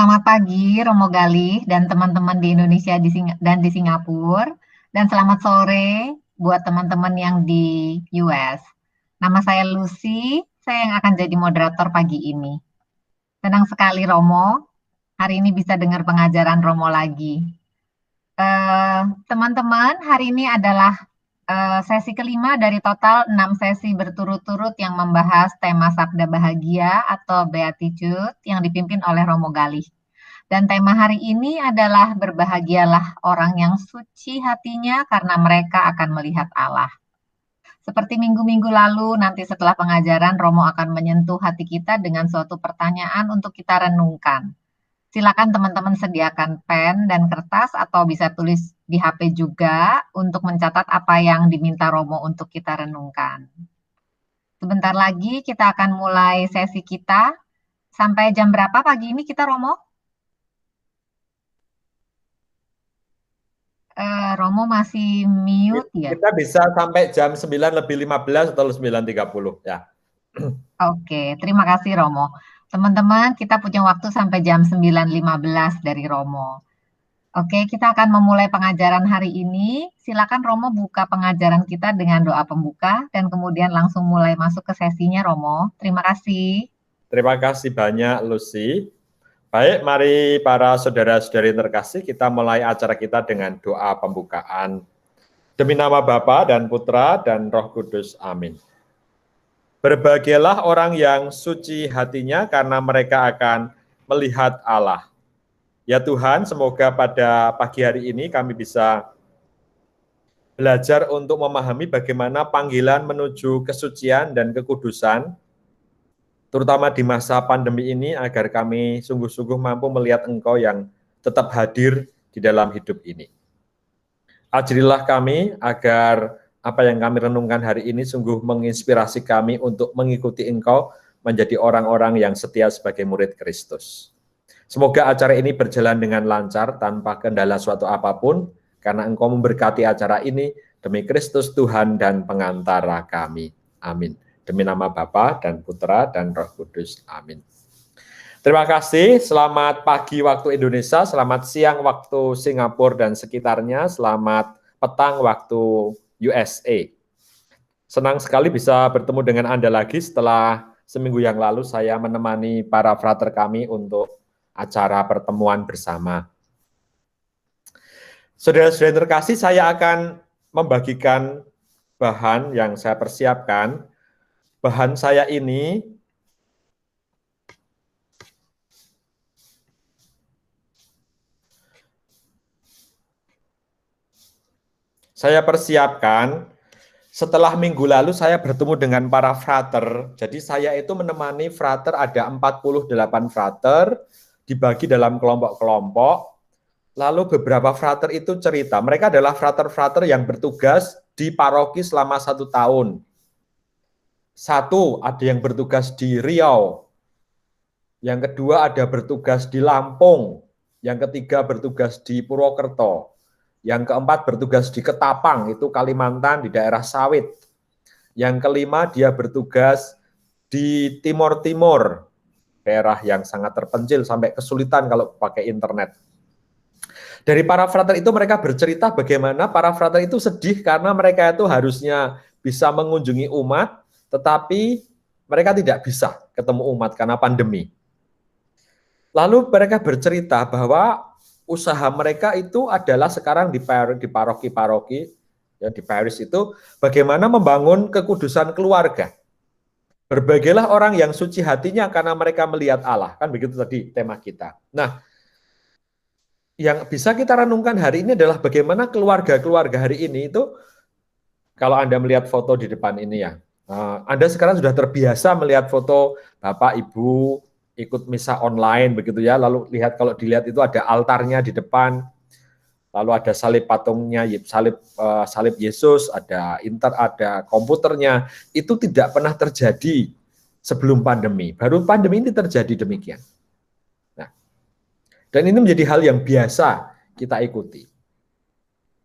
Selamat pagi, Romo Galih dan teman-teman di Indonesia dan di Singapura. Dan selamat sore buat teman-teman yang di US. Nama saya Lucy, saya yang akan jadi moderator pagi ini. Senang sekali Romo, hari ini bisa dengar pengajaran Romo lagi. Teman-teman, hari ini adalah sesi kelima dari total 6 sesi berturut-turut yang membahas tema Sabda Bahagia atau Beatitude yang dipimpin oleh Romo Galih. Dan tema hari ini adalah berbahagialah orang yang suci hatinya karena mereka akan melihat Allah. Seperti minggu-minggu lalu, nanti setelah pengajaran, Romo akan menyentuh hati kita dengan suatu pertanyaan untuk kita renungkan. Silakan teman-teman sediakan pen dan kertas atau bisa tulis di HP juga untuk mencatat apa yang diminta Romo untuk kita renungkan. Sebentar lagi kita akan mulai sesi kita. Sampai jam berapa pagi ini kita, Romo? Romo masih mute ya? Kita bisa sampai jam 9:15 atau 9:30 ya. Oke, terima kasih Romo. Teman-teman, kita punya waktu sampai jam 9:15 dari Romo. Oke, kita akan memulai pengajaran hari ini. Silakan Romo buka pengajaran kita dengan doa pembuka dan kemudian langsung mulai masuk ke sesinya Romo. Terima kasih. Terima kasih banyak Lucy. Baik, mari para saudara-saudari terkasih kita mulai acara kita dengan doa pembukaan. Demi nama Bapa dan Putra dan Roh Kudus. Amin. Berbahagialah orang yang suci hatinya karena mereka akan melihat Allah. Ya Tuhan, semoga pada pagi hari ini kami bisa belajar untuk memahami bagaimana panggilan menuju kesucian dan kekudusan, terutama di masa pandemi ini, agar kami sungguh-sungguh mampu melihat Engkau yang tetap hadir di dalam hidup ini. Ajarilah kami agar apa yang kami renungkan hari ini sungguh menginspirasi kami untuk mengikuti Engkau menjadi orang-orang yang setia sebagai murid Kristus. Semoga acara ini berjalan dengan lancar tanpa kendala suatu apapun, karena Engkau memberkati acara ini demi Kristus Tuhan dan pengantara kami. Amin. Demi nama Bapa dan Putra dan Roh Kudus. Amin. Terima kasih, selamat pagi waktu Indonesia, selamat siang waktu Singapura dan sekitarnya, selamat petang waktu USA. Senang sekali bisa bertemu dengan Anda lagi setelah seminggu yang lalu saya menemani para frater kami untuk acara pertemuan bersama. Saudara-saudara terkasih, saya akan membagikan bahan yang saya persiapkan. Bahan saya ini saya persiapkan setelah minggu lalu saya bertemu dengan para frater. Jadi saya itu menemani frater, ada 48 frater, dibagi dalam kelompok-kelompok. Lalu beberapa frater itu cerita, mereka adalah frater-frater yang bertugas di paroki selama 1 tahun. Satu, ada yang bertugas di Riau. Yang kedua ada bertugas di Lampung. Yang ketiga bertugas di Purwokerto. Yang keempat bertugas di Ketapang, itu Kalimantan di daerah sawit. Yang kelima dia bertugas di Timur-Timur, daerah yang sangat terpencil sampai kesulitan kalau pakai internet. Dari para frater itu mereka bercerita bagaimana para frater itu sedih karena mereka itu harusnya bisa mengunjungi umat, tetapi mereka tidak bisa ketemu umat karena pandemi. Lalu mereka bercerita bahwa usaha mereka itu adalah sekarang di paroki-paroki, ya di parish itu, bagaimana membangun kekudusan keluarga. Berbahagialah orang yang suci hatinya karena mereka melihat Allah. Kan begitu tadi tema kita. Nah, yang bisa kita renungkan hari ini adalah bagaimana keluarga-keluarga hari ini itu, kalau Anda melihat foto di depan ini ya, Anda sekarang sudah terbiasa melihat foto Bapak, Ibu, ikut misa online begitu ya, lalu lihat, kalau dilihat itu ada altarnya di depan, lalu ada salib patungnya, salib Yesus, ada komputernya. Itu tidak pernah terjadi sebelum pandemi, baru pandemi ini terjadi demikian. Nah, dan ini menjadi hal yang biasa kita ikuti,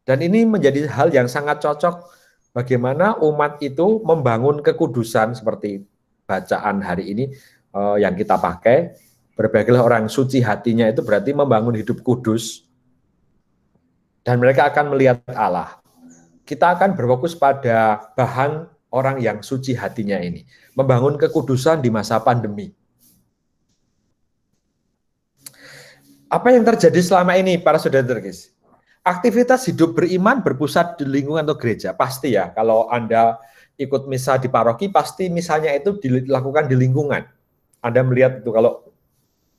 dan ini menjadi hal yang sangat cocok bagaimana umat itu membangun kekudusan seperti bacaan hari ini yang kita pakai. Berbagailah orang suci hatinya itu berarti membangun hidup kudus. Dan mereka akan melihat Allah. Kita akan berfokus pada bahan orang yang suci hatinya ini. Membangun kekudusan di masa pandemi. Apa yang terjadi selama ini para saudara terkasih? Aktivitas hidup beriman berpusat di lingkungan atau gereja. Pasti ya, kalau Anda ikut misa di paroki, pasti misalnya itu dilakukan di lingkungan. Anda melihat itu kalau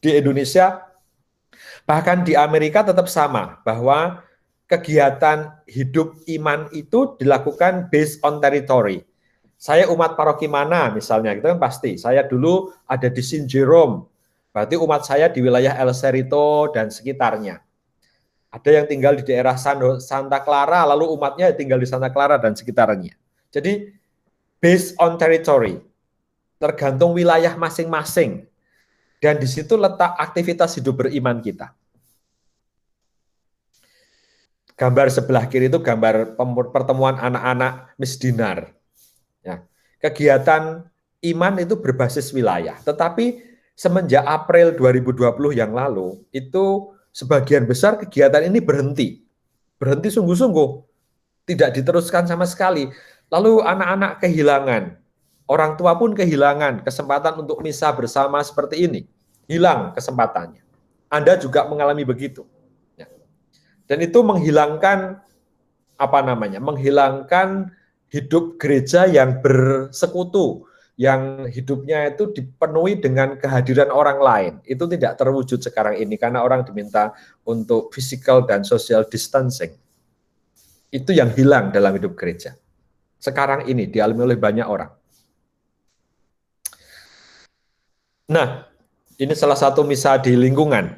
di Indonesia, bahkan di Amerika tetap sama, bahwa kegiatan hidup iman itu dilakukan based on territory. Saya umat paroki mana misalnya, itu kan pasti. Saya dulu ada di Saint Jerome, berarti umat saya di wilayah El Cerrito dan sekitarnya. Ada yang tinggal di daerah Santa Clara, lalu umatnya tinggal di Santa Clara dan sekitarnya. Jadi, based on territory, tergantung wilayah masing-masing. Dan di situ letak aktivitas hidup beriman kita. Gambar sebelah kiri itu gambar pertemuan anak-anak misdinar. Ya. Kegiatan iman itu berbasis wilayah. Tetapi semenjak April 2020 yang lalu, itu sebagian besar kegiatan ini berhenti sungguh-sungguh, tidak diteruskan sama sekali. Lalu anak-anak kehilangan, orang tua pun kehilangan kesempatan untuk misa bersama seperti ini, hilang kesempatannya. Anda juga mengalami begitu, dan itu menghilangkan menghilangkan hidup gereja yang bersekutu, yang hidupnya itu dipenuhi dengan kehadiran orang lain. Itu tidak terwujud sekarang ini karena orang diminta untuk physical dan social distancing. Itu yang hilang dalam hidup gereja. Sekarang ini dialami oleh banyak orang. Nah, ini salah satu misa di lingkungan.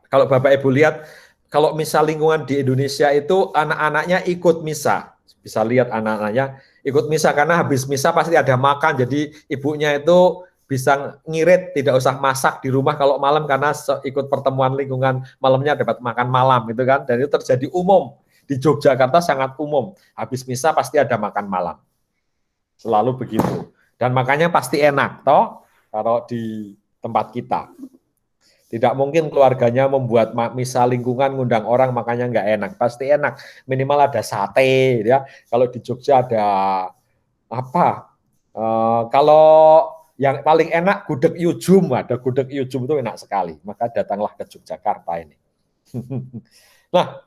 Kalau Bapak Ibu lihat, kalau misa lingkungan di Indonesia itu anak-anaknya ikut misa. Bisa lihat anak-anaknya ikut misa karena habis misa pasti ada makan, jadi ibunya itu bisa ngirit, tidak usah masak di rumah kalau malam karena ikut pertemuan lingkungan malamnya dapat makan malam gitu kan. Dan itu terjadi umum di Yogyakarta, sangat umum. Habis misa pasti ada makan malam. Selalu begitu. Dan makannya pasti enak toh kalau di tempat kita. Tidak mungkin keluarganya membuat misa lingkungan ngundang orang makanya nggak enak. Pasti enak. Minimal ada sate ya. Kalau di Jogja ada apa? Kalau yang paling enak gudeg yujum, ada gudeg yujum itu enak sekali. Maka datanglah ke Yogyakarta ini. Nah,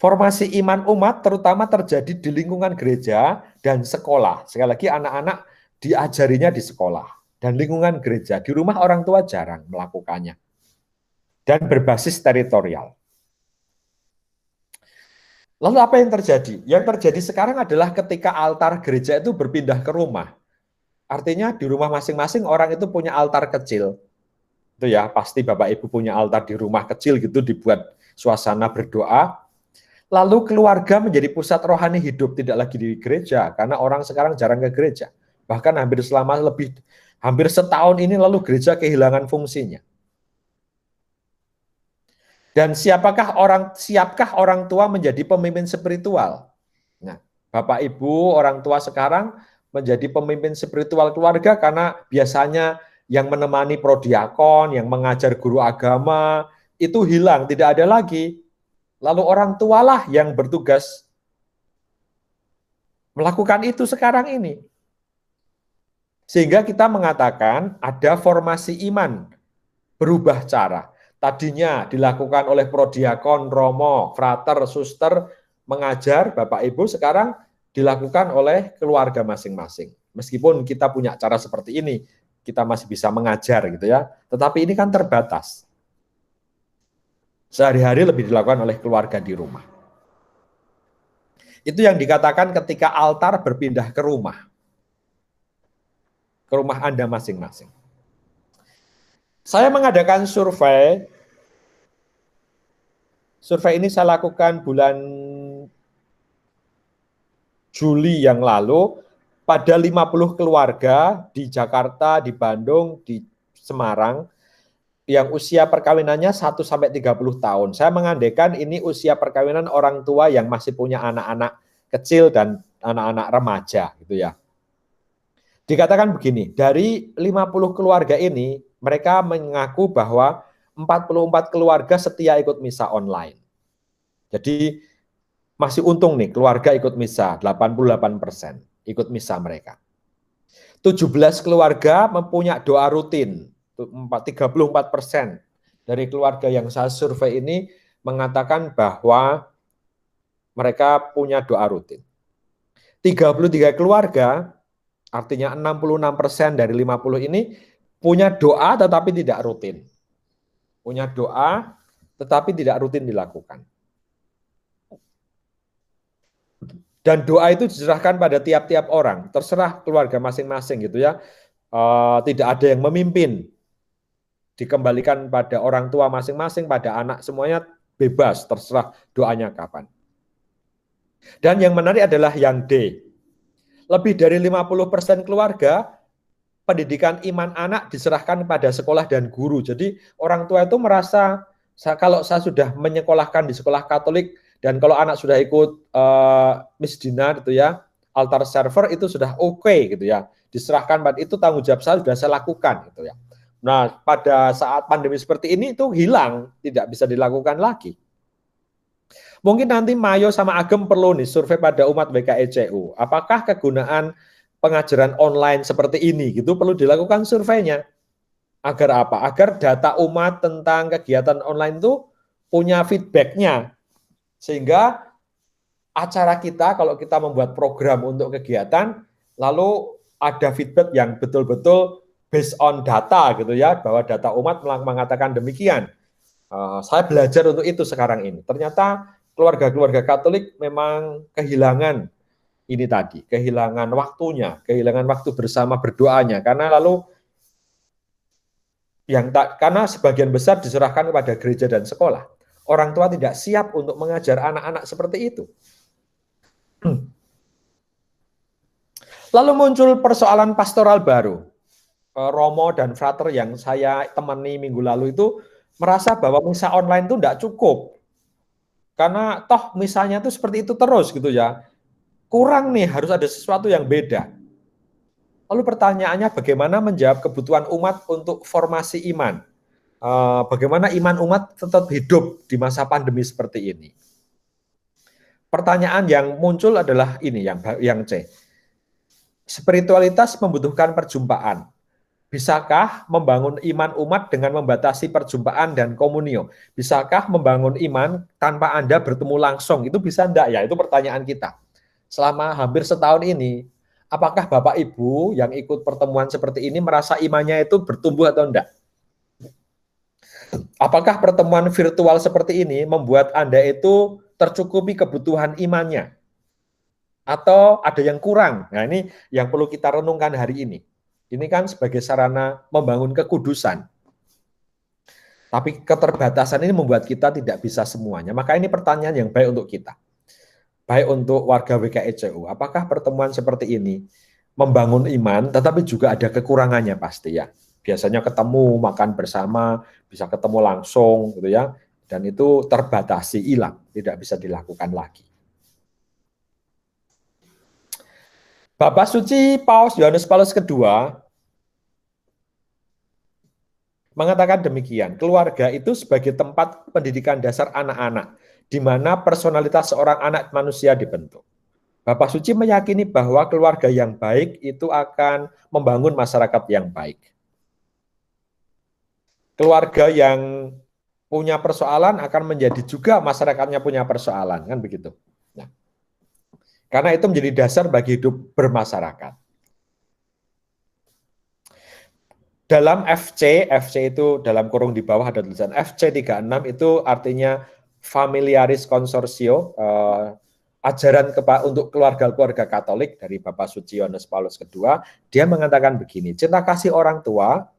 formasi iman umat terutama terjadi di lingkungan gereja dan sekolah. Sekali lagi anak-anak diajarinya di sekolah dan lingkungan gereja. Di rumah orang tua jarang melakukannya. Dan berbasis teritorial. Lalu apa yang terjadi? Yang terjadi sekarang adalah ketika altar gereja itu berpindah ke rumah. Artinya di rumah masing-masing orang itu punya altar kecil. Itu ya, pasti Bapak Ibu punya altar di rumah kecil gitu, dibuat suasana berdoa. Lalu keluarga menjadi pusat rohani hidup, tidak lagi di gereja, karena orang sekarang jarang ke gereja. Bahkan hampir setahun ini lalu gereja kehilangan fungsinya. Dan siapkah orang tua menjadi pemimpin spiritual? Nah, Bapak Ibu, orang tua sekarang menjadi pemimpin spiritual keluarga karena biasanya yang menemani prodiakon, yang mengajar guru agama, itu hilang, tidak ada lagi. Lalu orang tualah yang bertugas melakukan itu sekarang ini. Sehingga kita mengatakan ada formasi iman, berubah cara. Tadinya dilakukan oleh prodiakon, romo, frater, suster, mengajar, Bapak Ibu, sekarang dilakukan oleh keluarga masing-masing. Meskipun kita punya cara seperti ini, kita masih bisa mengajar gitu ya, tetapi ini kan terbatas. Sehari-hari lebih dilakukan oleh keluarga di rumah. Itu yang dikatakan ketika altar berpindah ke rumah Anda masing-masing. Saya mengadakan survei. Survei ini saya lakukan bulan Juli yang lalu pada 50 keluarga di Jakarta, di Bandung, di Semarang yang usia perkawinannya 1 sampai 30 tahun. Saya mengandaikan ini usia perkawinan orang tua yang masih punya anak-anak kecil dan anak-anak remaja gitu ya. Dikatakan begini, dari 50 keluarga ini, mereka mengaku bahwa 44 keluarga setia ikut misa online. Jadi masih untung nih, keluarga ikut misa, 88% ikut misa mereka. 17 keluarga mempunyai doa rutin, 34% dari keluarga yang saya survei ini mengatakan bahwa mereka punya doa rutin. 33 keluarga, artinya 66% dari 50 ini punya doa tetapi tidak rutin. Punya doa tetapi tidak rutin dilakukan. Dan doa itu diserahkan pada tiap-tiap orang, terserah keluarga masing-masing gitu ya. Tidak ada yang memimpin, dikembalikan pada orang tua masing-masing, pada anak, semuanya bebas, terserah doanya kapan. Dan yang menarik adalah yang D. Lebih dari 50% keluarga, pendidikan iman anak diserahkan pada sekolah dan guru. Jadi orang tua itu merasa, kalau saya sudah menyekolahkan di sekolah Katolik, dan kalau anak sudah ikut misdina gitu ya, altar server itu sudah oke gitu ya. Diserahkan pada itu, tanggung jawab saya sudah saya lakukan gitu ya. Nah, pada saat pandemi seperti ini itu hilang, tidak bisa dilakukan lagi. Mungkin nanti Mayo sama Agem perlu nih survei pada umat WKECU. Apakah kegunaan pengajaran online seperti ini gitu perlu dilakukan surveinya. Agar apa? Agar data umat tentang kegiatan online itu punya feedback-nya. Sehingga acara kita, kalau kita membuat program untuk kegiatan, lalu ada feedback yang betul-betul based on data gitu ya, bahwa data umat mengatakan demikian. Saya belajar untuk itu sekarang ini. Ternyata keluarga-keluarga Katolik memang kehilangan ini tadi, kehilangan waktunya, kehilangan waktu bersama berdoanya, karena lalu karena sebagian besar diserahkan kepada gereja dan sekolah. Orang tua tidak siap untuk mengajar anak-anak seperti itu. Lalu muncul persoalan pastoral baru. Romo dan frater yang saya temani minggu lalu itu merasa bahwa misa online itu tidak cukup. Karena toh misalnya itu seperti itu terus gitu ya. Kurang nih, harus ada sesuatu yang beda. Lalu pertanyaannya, bagaimana menjawab kebutuhan umat untuk formasi iman? Bagaimana iman umat tetap hidup di masa pandemi seperti ini? Pertanyaan yang muncul adalah ini, yang C. Spiritualitas membutuhkan perjumpaan. Bisakah membangun iman umat dengan membatasi perjumpaan dan komunio? Bisakah membangun iman tanpa Anda bertemu langsung? Itu bisa enggak ya? Itu pertanyaan kita. Selama hampir setahun ini, apakah Bapak Ibu yang ikut pertemuan seperti ini merasa imannya itu bertumbuh atau enggak? Apakah pertemuan virtual seperti ini membuat Anda itu tercukupi kebutuhan imannya? Atau ada yang kurang? Nah, ini yang perlu kita renungkan hari ini. Ini kan sebagai sarana membangun kekudusan. Tapi keterbatasan ini membuat kita tidak bisa semuanya. Maka ini pertanyaan yang baik untuk kita. Baik untuk warga WKECU. Apakah pertemuan seperti ini membangun iman, tetapi juga ada kekurangannya pasti ya. Biasanya ketemu, makan bersama, bisa ketemu langsung gitu ya. Dan itu terbatasi, hilang, tidak bisa dilakukan lagi. Bapak Suci Paus Yohanes Paulus II mengatakan demikian, keluarga itu sebagai tempat pendidikan dasar anak-anak, di mana personalitas seorang anak manusia dibentuk. Bapak Suci meyakini bahwa keluarga yang baik itu akan membangun masyarakat yang baik. Keluarga yang punya persoalan akan menjadi juga masyarakatnya punya persoalan, kan begitu. Nah, karena itu menjadi dasar bagi hidup bermasyarakat. Dalam FC itu dalam kurung di bawah ada tulisan FC36 itu artinya Familiaris Consortio, ajaran untuk keluarga-keluarga Katolik dari Bapak Suci Yohanes Paulus II. Dia mengatakan begini, cinta kasih orang tua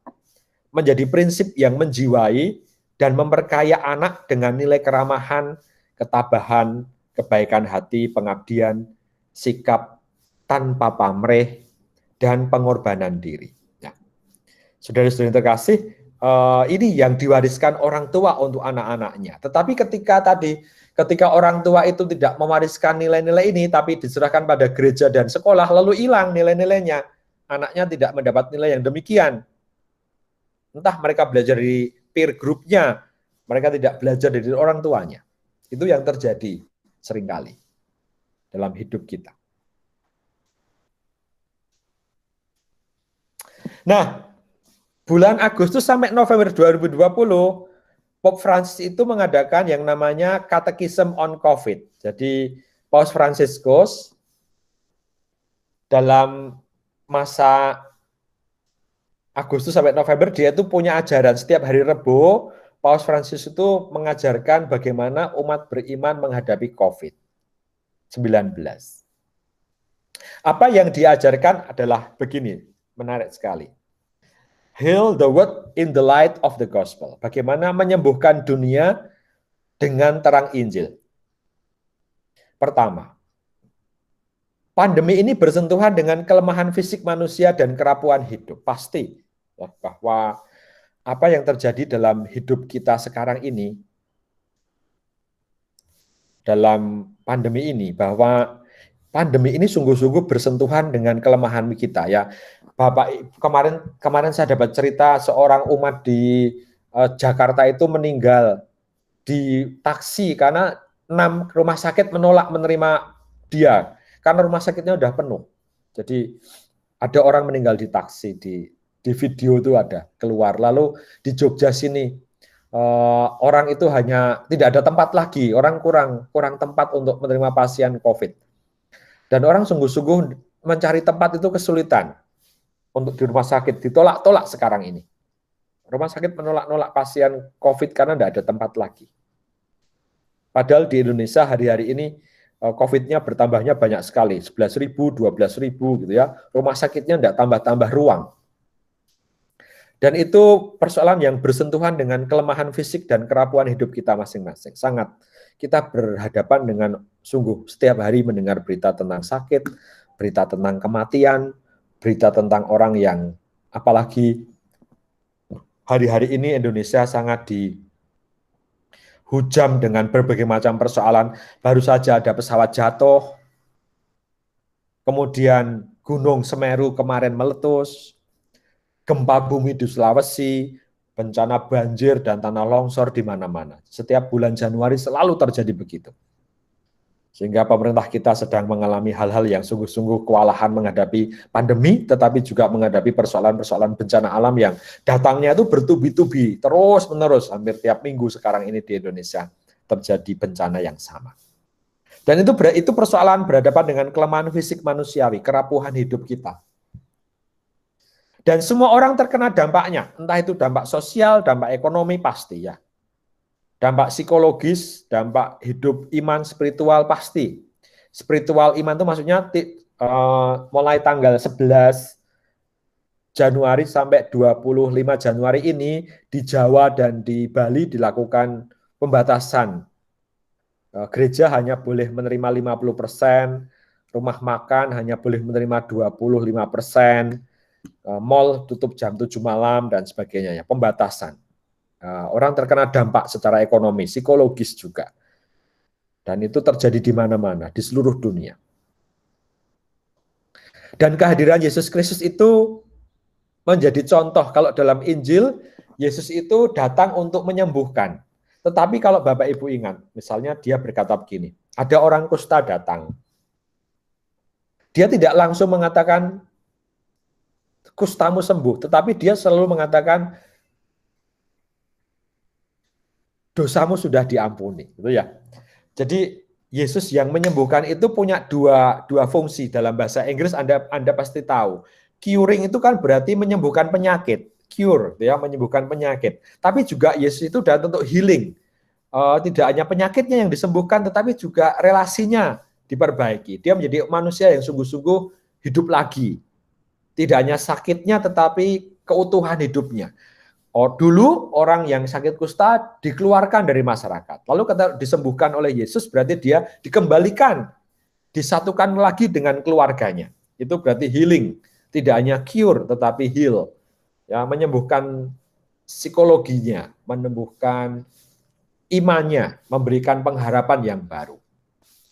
menjadi prinsip yang menjiwai dan memperkaya anak dengan nilai keramahan, ketabahan, kebaikan hati, pengabdian, sikap tanpa pamrih, dan pengorbanan diri. Nah, saudara-saudara terkasih, ini yang diwariskan orang tua untuk anak-anaknya. Tetapi ketika orang tua itu tidak mewariskan nilai-nilai ini, tapi diserahkan pada gereja dan sekolah, lalu hilang nilai-nilainya. anaknya tidak mendapat nilai yang demikian. Entah mereka belajar di peer group-nya, mereka tidak belajar dari orang tuanya. Itu yang terjadi seringkali dalam hidup kita. Nah, bulan Agustus sampai November 2020, Pope Francis itu mengadakan yang namanya Catechism on COVID. Jadi, Paus Fransiskus dalam masa Agustus sampai November, dia itu punya ajaran. Setiap hari Rebo, Paus Francis itu mengajarkan bagaimana umat beriman menghadapi COVID-19. Apa yang diajarkan adalah begini, menarik sekali. Heal the world in the light of the gospel. Bagaimana menyembuhkan dunia dengan terang Injil. Pertama, pandemi ini bersentuhan dengan kelemahan fisik manusia dan kerapuhan hidup. Pasti bahwa apa yang terjadi dalam hidup kita sekarang ini, dalam pandemi ini, bahwa pandemi ini sungguh-sungguh bersentuhan dengan kelemahan kita ya. Bapak, kemarin saya dapat cerita seorang umat di Jakarta itu meninggal di taksi karena 6 rumah sakit menolak menerima dia karena rumah sakitnya udah penuh. Jadi ada orang meninggal di taksi, di video itu ada keluar. Lalu di Jogja sini orang itu hanya tidak ada tempat lagi, orang kurang tempat untuk menerima pasien COVID. Dan orang sungguh-sungguh mencari tempat itu kesulitan untuk di rumah sakit, ditolak-tolak sekarang ini. Rumah sakit menolak-nolak pasien COVID karena tidak ada tempat lagi. Padahal di Indonesia hari-hari ini COVID-nya bertambahnya banyak sekali, 11.000, 12.000 gitu ya. Rumah sakitnya tidak tambah-tambah ruang. Dan itu persoalan yang bersentuhan dengan kelemahan fisik dan kerapuhan hidup kita masing-masing. Sangat kita berhadapan dengan sungguh setiap hari mendengar berita tentang sakit, berita tentang kematian, berita tentang orang yang apalagi hari-hari ini Indonesia sangat dihujam dengan berbagai macam persoalan. Baru saja ada pesawat jatuh, kemudian Gunung Semeru kemarin meletus, gempa bumi di Sulawesi, bencana banjir dan tanah longsor di mana-mana. Setiap bulan Januari selalu terjadi begitu. Sehingga pemerintah kita sedang mengalami hal-hal yang sungguh-sungguh kewalahan menghadapi pandemi, tetapi juga menghadapi persoalan-persoalan bencana alam yang datangnya itu bertubi-tubi, terus-menerus, hampir tiap minggu sekarang ini di Indonesia terjadi bencana yang sama. Dan itu persoalan berhadapan dengan kelemahan fisik manusiawi, kerapuhan hidup kita. Dan semua orang terkena dampaknya, entah itu dampak sosial, dampak ekonomi pasti ya. Dampak psikologis, dampak hidup iman spiritual pasti. Spiritual iman itu maksudnya mulai tanggal 11 Januari sampai 25 Januari ini di Jawa dan di Bali dilakukan pembatasan. Gereja hanya boleh menerima 50%, rumah makan hanya boleh menerima 25%. Mall tutup jam 7 malam dan sebagainya, ya, pembatasan. Orang terkena dampak secara ekonomi, psikologis juga. Dan itu terjadi di mana-mana, di seluruh dunia. Dan kehadiran Yesus Kristus itu menjadi contoh. Kalau dalam Injil, Yesus itu datang untuk menyembuhkan. Tetapi kalau Bapak Ibu ingat, misalnya dia berkata begini, ada orang kusta datang. Dia tidak langsung mengatakan, kustamu sembuh, tetapi dia selalu mengatakan dosamu sudah diampuni, gitu ya. Jadi Yesus yang menyembuhkan itu punya dua fungsi. Dalam bahasa Inggris Anda pasti tahu. Curing itu kan berarti menyembuhkan penyakit, cure, ya, menyembuhkan penyakit. Tapi juga Yesus itu datang untuk healing. Tidak hanya penyakitnya yang disembuhkan, tetapi juga relasinya diperbaiki. Dia menjadi manusia yang sungguh-sungguh hidup lagi. Tidak hanya sakitnya, tetapi keutuhan hidupnya. Dulu orang yang sakit kusta dikeluarkan dari masyarakat. Lalu ketika disembuhkan oleh Yesus, berarti dia dikembalikan, disatukan lagi dengan keluarganya. Itu berarti healing. Tidak hanya cure, tetapi heal. Ya, menyembuhkan psikologinya, menyembuhkan imannya, memberikan pengharapan yang baru.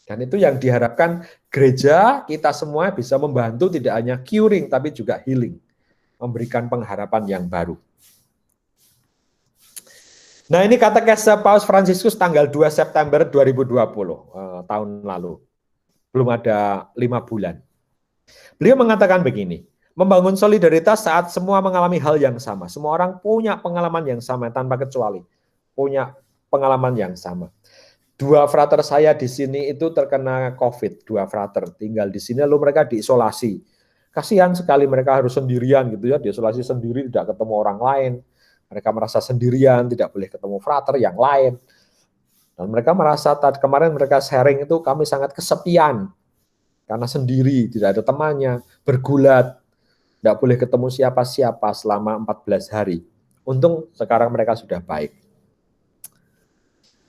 Dan itu yang diharapkan gereja kita semua bisa membantu, tidak hanya curing tapi juga healing, memberikan pengharapan yang baru. Nah, ini katekese Paus Fransiskus tanggal 2 September 2020, tahun lalu. Belum ada 5 bulan. Beliau mengatakan begini, membangun solidaritas saat semua mengalami hal yang sama. Semua orang punya pengalaman yang sama tanpa kecuali. Punya pengalaman yang sama. 2 frater saya di sini itu terkena COVID, 2 frater tinggal di sini, lalu mereka diisolasi. Kasihan sekali mereka harus sendirian gitu ya, diisolasi sendiri, tidak ketemu orang lain. Mereka merasa sendirian, tidak boleh ketemu frater yang lain. Dan mereka merasa, kemarin mereka sharing itu, kami sangat kesepian. Karena sendiri, tidak ada temannya, bergulat, tidak boleh ketemu siapa-siapa selama 14 hari. Untung sekarang mereka sudah baik.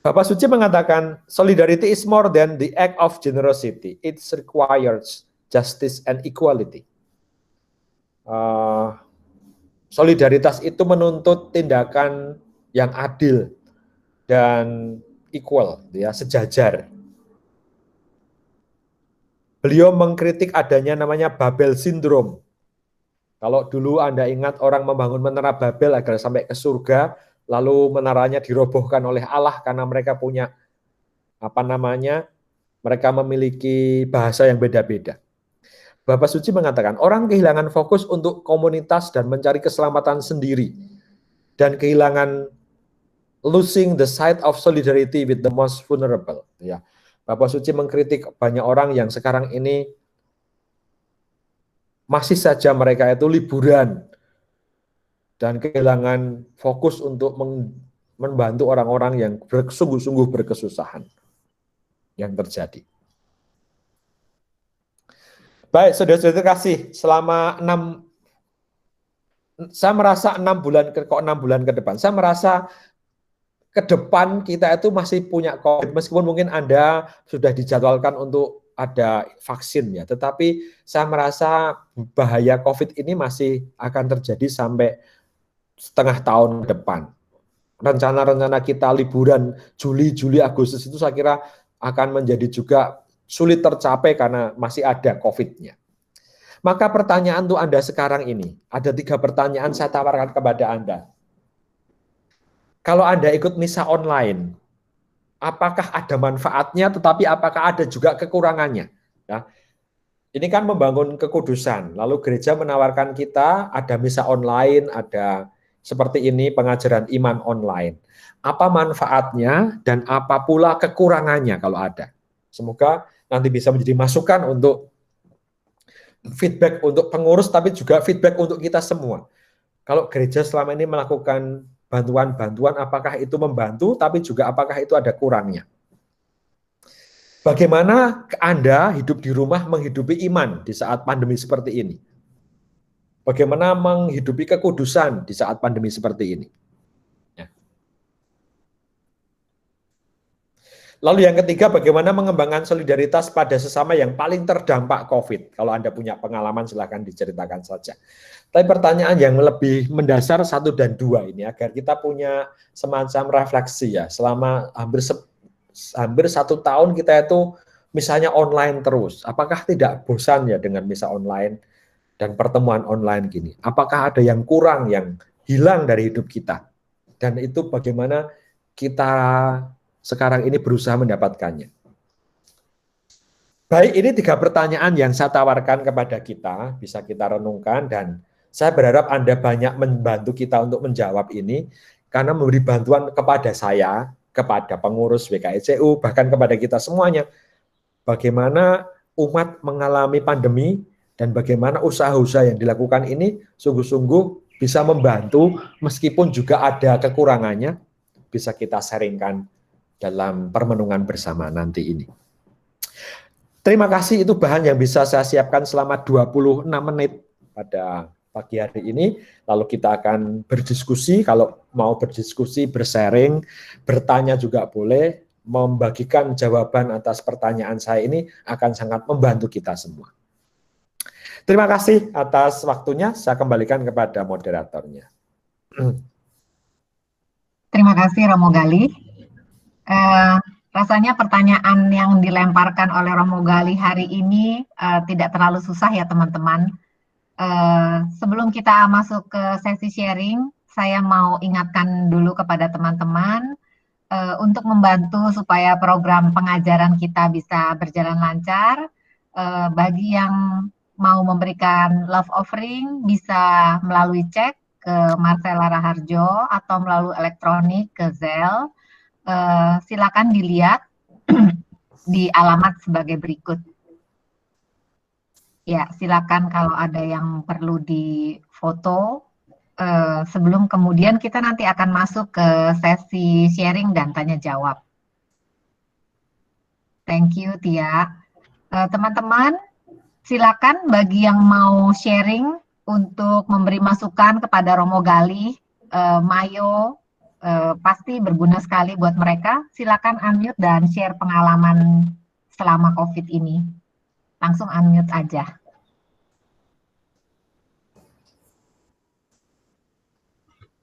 Bapak Suci mengatakan, solidarity is more than the act of generosity. It requires justice and equality. Solidaritas itu menuntut tindakan yang adil dan equal, ya, sejajar. Beliau mengkritik adanya namanya Babel Syndrome. Kalau dulu Anda ingat orang membangun menara Babel agar sampai ke surga, lalu menaranya dirobohkan oleh Allah karena mereka punya mereka memiliki bahasa yang beda-beda. Bapak Suci mengatakan, orang kehilangan fokus untuk komunitas dan mencari keselamatan sendiri, dan kehilangan losing the sight of solidarity with the most vulnerable. Ya, Bapak Suci mengkritik banyak orang yang sekarang ini masih saja mereka itu liburan dan kehilangan fokus untuk membantu orang-orang yang sungguh-sungguh berkesusahan yang terjadi. Baik, saudara-saudara kasih, selama 6, saya merasa 6 bulan ke depan, saya merasa ke depan kita itu masih punya COVID, meskipun mungkin Anda sudah dijadwalkan untuk ada vaksin ya, tetapi saya merasa bahaya COVID ini masih akan terjadi sampai setengah tahun ke depan. Rencana-rencana kita liburan Juli, Agustus itu saya kira akan menjadi juga sulit tercapai karena masih ada COVID-nya. Maka pertanyaan untuk Anda sekarang ini, ada 3 pertanyaan saya tawarkan kepada Anda. Kalau Anda ikut misa online, apakah ada manfaatnya, tetapi apakah ada juga kekurangannya? Nah, ini kan membangun kekudusan, lalu gereja menawarkan kita ada misa online, ada seperti ini pengajaran iman online. Apa manfaatnya dan apa pula kekurangannya kalau ada? Semoga nanti bisa menjadi masukan untuk feedback untuk pengurus, tapi juga feedback untuk kita semua. Kalau gereja selama ini melakukan bantuan-bantuan, apakah itu membantu, tapi juga apakah itu ada kurangnya? Bagaimana Anda hidup di rumah menghidupi iman di saat pandemi seperti ini? Bagaimana menghidupi kekudusan di saat pandemi seperti ini? Ya. Lalu yang ketiga, bagaimana mengembangkan solidaritas pada sesama yang paling terdampak COVID? Kalau Anda punya pengalaman, silakan diceritakan saja. Tapi pertanyaan yang lebih mendasar 1 dan 2 ini, agar kita punya semacam refleksi ya, selama hampir 1 tahun kita itu misalnya online terus, apakah tidak bosan ya dengan misa online dan pertemuan online gini? Apakah ada yang kurang, yang hilang dari hidup kita? Dan itu bagaimana kita sekarang ini berusaha mendapatkannya? Baik, ini 3 pertanyaan yang saya tawarkan kepada kita, bisa kita renungkan, dan saya berharap Anda banyak membantu kita untuk menjawab ini, karena memberi bantuan kepada saya, kepada pengurus WKICU, bahkan kepada kita semuanya, bagaimana umat mengalami pandemi, dan bagaimana usaha-usaha yang dilakukan ini sungguh-sungguh bisa membantu, meskipun juga ada kekurangannya, bisa kita sharingkan dalam permenungan bersama nanti ini. Terima kasih, itu bahan yang bisa saya siapkan selama 26 menit pada pagi hari ini. Lalu kita akan berdiskusi, kalau mau berdiskusi, bersharing, bertanya juga boleh, membagikan jawaban atas pertanyaan saya ini akan sangat membantu kita semua. Terima kasih atas waktunya, saya kembalikan kepada moderatornya. Terima kasih Romo Gali. Rasanya pertanyaan yang dilemparkan oleh Romo Gali hari ini tidak terlalu susah ya teman-teman. Sebelum kita masuk ke sesi sharing, saya mau ingatkan dulu kepada teman-teman untuk membantu supaya program pengajaran kita bisa berjalan lancar. Bagi yang mau memberikan love offering bisa melalui cek ke Marcella Raharjo atau melalui elektronik ke Zelle. Silakan dilihat di alamat sebagai berikut. Ya, silakan kalau ada yang perlu difoto. Sebelum kemudian kita nanti akan masuk ke sesi sharing dan tanya jawab. Thank you, Tia. Teman-teman, silakan bagi yang mau sharing untuk memberi masukan kepada Romo Gali, Mayo, pasti berguna sekali buat mereka. Silakan unmute dan share pengalaman selama COVID ini. Langsung unmute aja.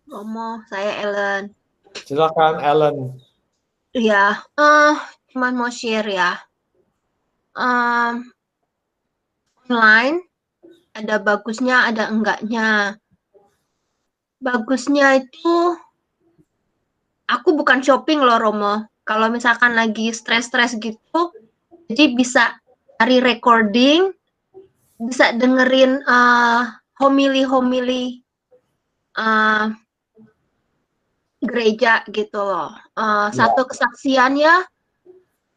Romo, saya Ellen. Silakan Ellen. Ya, cuma mau share ya. Online ada bagusnya, ada enggaknya. Bagusnya itu aku bukan shopping loh Romo. Kalau misalkan lagi stres-stres gitu, jadi bisa cari recording, bisa dengerin homili-homili gereja gitu loh. Satu kesaksiannya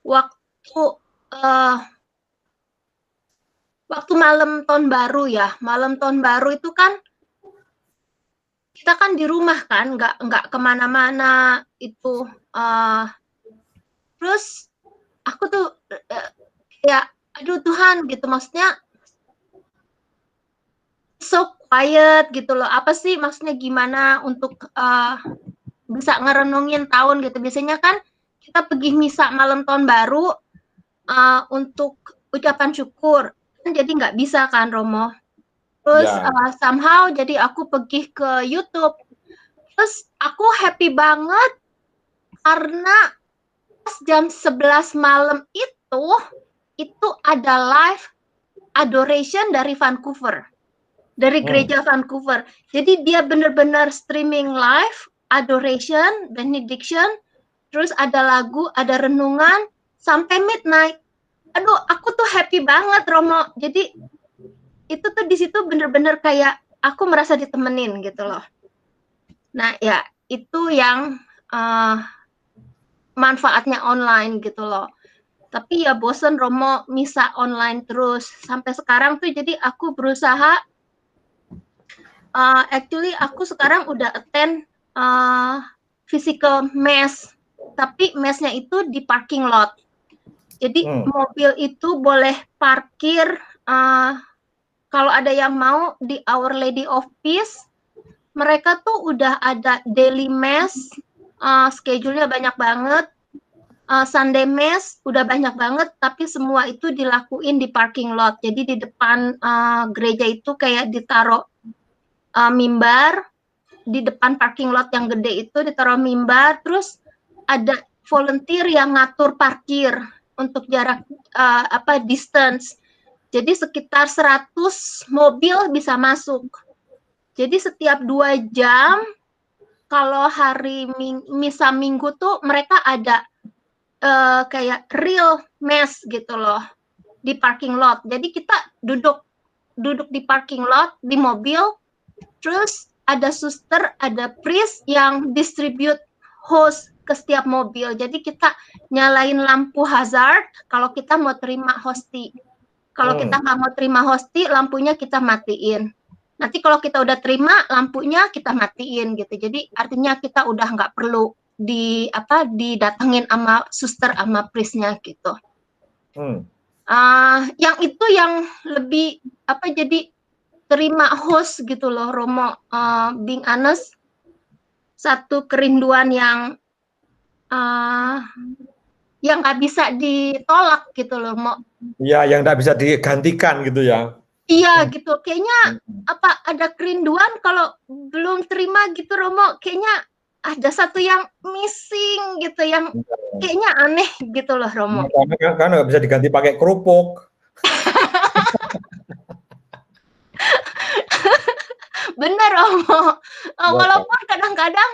waktu malam tahun baru ya, malam tahun baru itu kan kita kan di rumah kan, nggak kemana-mana itu. Terus aku tuh ya, aduh Tuhan gitu, maksudnya so quiet gitu loh. Apa sih maksudnya gimana untuk bisa ngerenungin tahun gitu. Biasanya kan kita pergi misa malam tahun baru untuk ucapan syukur. Jadi nggak bisa kan Romo. Terus somehow jadi aku pergi ke YouTube. Terus aku happy banget karena pas jam 11 malam itu ada live adoration dari Vancouver. Dari gereja Vancouver. Jadi dia benar-benar streaming live adoration, benediction, terus ada lagu, ada renungan sampai midnight. Aduh, aku tuh happy banget Romo. Jadi itu tuh di situ bener-bener kayak aku merasa ditemenin gitu loh. Nah ya itu yang manfaatnya online gitu loh. Tapi ya bosen Romo misa online terus sampai sekarang tuh jadi aku berusaha. Actually aku sekarang udah attend physical mass, tapi massnya itu di parking lot. Jadi mobil itu boleh parkir kalau ada yang mau di Our Lady of Peace. Mereka tuh udah ada daily mass, schedule-nya banyak banget. Sunday mass udah banyak banget, tapi semua itu dilakuin di parking lot. Jadi di depan gereja itu kayak ditaruh mimbar, di depan parking lot yang gede itu ditaruh mimbar, terus ada volunteer yang ngatur parkir untuk jarak distance. Jadi sekitar 100 mobil bisa masuk. Jadi setiap 2 jam kalau hari misa minggu tuh mereka ada kayak real mass gitu loh di parking lot. Jadi kita duduk di parking lot di mobil, terus ada suster, ada priest yang distribute hose ke setiap mobil. Jadi kita nyalain lampu hazard kalau kita mau terima hosti. Kalau kita nggak mau terima hosti, lampunya kita matiin. Nanti kalau kita udah terima, lampunya kita matiin gitu. Jadi artinya kita udah nggak perlu didatengin sama suster sama priestnya gitu. Yang itu yang lebih jadi terima host gitu loh Romo, being honest, satu kerinduan yang nggak bisa ditolak gitu loh Mo. Iya, yang nggak bisa digantikan gitu ya. Iya gitu, kayaknya ada kerinduan kalau belum terima gitu Romo, kayaknya ada satu yang missing gitu, yang kayaknya aneh gitu loh Romo. Karena nggak bisa diganti pakai kerupuk. Bener Romo. Walaupun kadang-kadang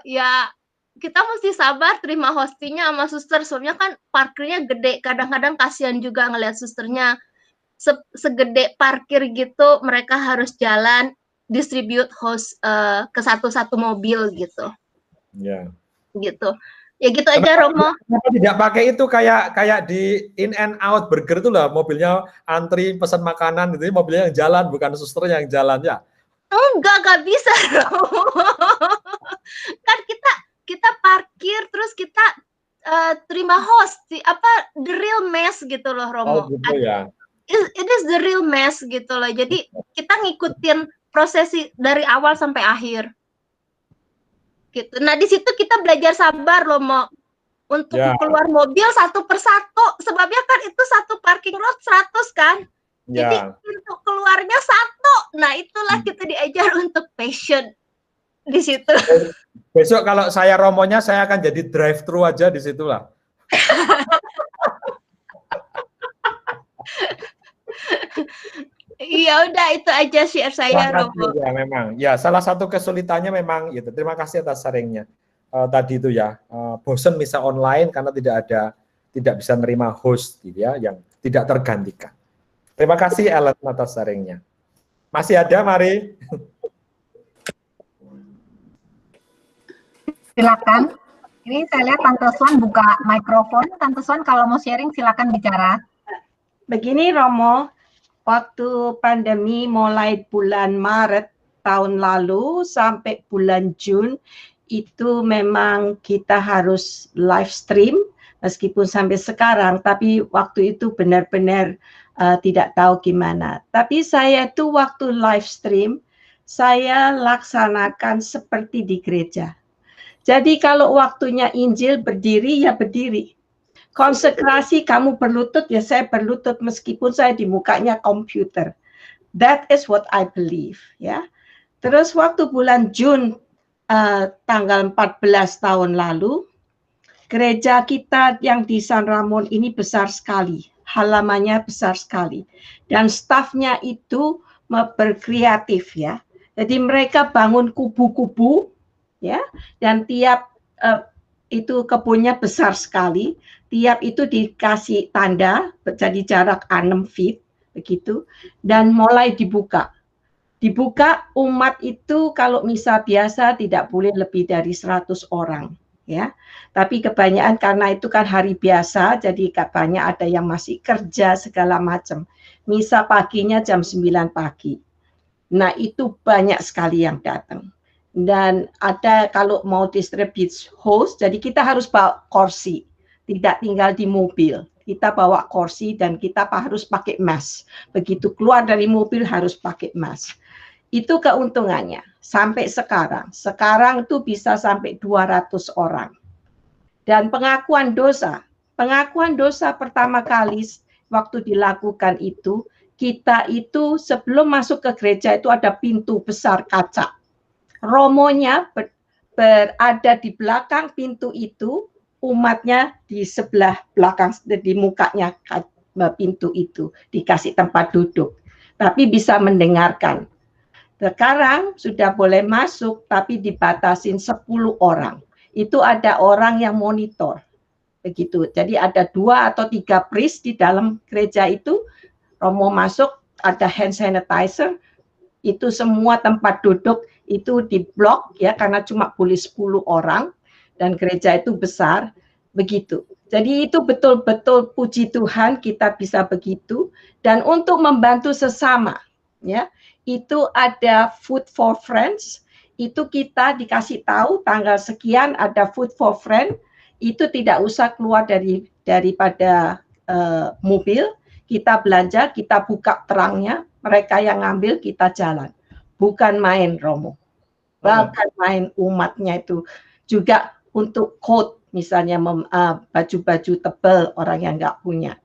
ya kita mesti sabar terima hostingnya sama suster, soalnya kan parkirnya gede. Kadang-kadang kasihan juga ngelihat susternya segede parkir gitu, mereka harus jalan distribute host ke satu-satu mobil gitu. Ya. Gitu. Ya gitu aja Romo. Kenapa tidak pakai itu kayak di In and Out Burger itu lah, mobilnya antri pesan makanan gitu, mobilnya yang jalan bukan suster yang jalan ya. Enggak bisa. Kan kita parkir terus kita terima host the real mess gitu loh Romo. Oh gitu ya. It is the real mess gitu loh. Jadi kita ngikutin prosesi dari awal sampai akhir. Gitu. Nah, di situ kita belajar sabar loh, Mo. Untuk keluar mobil satu persatu. Sebabnya kan itu satu parking lot 100 kan. Jadi pintu keluarnya satu. Nah, itulah kita diajar untuk passion di situ. Besok kalau saya Romonya, saya akan jadi drive thru aja di situ lah. Iya udah itu aja share saya Romo. Ya memang. Ya salah satu kesulitannya memang itu. Terima kasih atas sharingnya. Tadi itu ya, bosen misa online karena tidak bisa nerima host gitu ya, yang tidak tergantikan. Terima kasih Ellen atas sharingnya. Masih ada, mari. Silakan. Ini saya lihat Tante Swan buka mikrofon. Tante Swan kalau mau sharing silakan bicara. Begini Romo, waktu pandemi mulai bulan Maret tahun lalu sampai bulan Jun, itu memang kita harus live stream meskipun sampai sekarang, tapi waktu itu benar-benar tidak tahu gimana. Tapi saya itu waktu live stream, saya laksanakan seperti di gereja. Jadi kalau waktunya Injil berdiri, ya berdiri. Konsekrasi kamu berlutut, ya saya berlutut meskipun saya di mukanya komputer. That is what I believe. Ya. Terus waktu bulan Jun tanggal 14 tahun lalu, gereja kita yang di San Ramon ini besar sekali, halamannya besar sekali, dan stafnya itu berkreatif ya. Jadi mereka bangun kubu-kubu, ya, dan tiap itu kebunnya besar sekali, tiap itu dikasih tanda, jadi jarak 6 feet begitu, dan mulai dibuka umat itu kalau misa biasa tidak boleh lebih dari 100 orang ya. Tapi kebanyakan karena itu kan hari biasa, jadi banyak ada yang masih kerja segala macam. Misa paginya jam 9 pagi. Nah, itu banyak sekali yang datang. Dan ada kalau mau distribute host, jadi kita harus bawa kursi, tidak tinggal di mobil. Kita bawa kursi dan kita harus pakai mask. Begitu keluar dari mobil harus pakai mask. Itu keuntungannya sampai sekarang. Sekarang itu bisa sampai 200 orang. Dan pengakuan dosa pertama kali waktu dilakukan itu, kita itu sebelum masuk ke gereja itu ada pintu besar kaca. Romonya berada di belakang pintu itu, umatnya di sebelah belakang, di mukanya pintu itu, dikasih tempat duduk. Tapi bisa mendengarkan. Sekarang sudah boleh masuk, tapi dibatasin 10 orang. Itu ada orang yang monitor. Begitu. Jadi ada 2 atau 3 priest di dalam gereja itu. Romo masuk, ada hand sanitizer. Itu semua tempat duduk itu diblok ya, karena cuma boleh 10 orang. Dan gereja itu besar. Begitu. Jadi itu betul-betul puji Tuhan kita bisa begitu. Dan untuk membantu sesama, ya. Itu ada Food for Friends, itu kita dikasih tahu tanggal sekian ada Food for Friends, itu tidak usah keluar daripada mobil, kita belanja, kita buka terangnya, mereka yang ngambil, kita jalan. Bukan main Romo, bukan main umatnya itu. Juga untuk coat, misalnya baju-baju tebal orang yang nggak punya,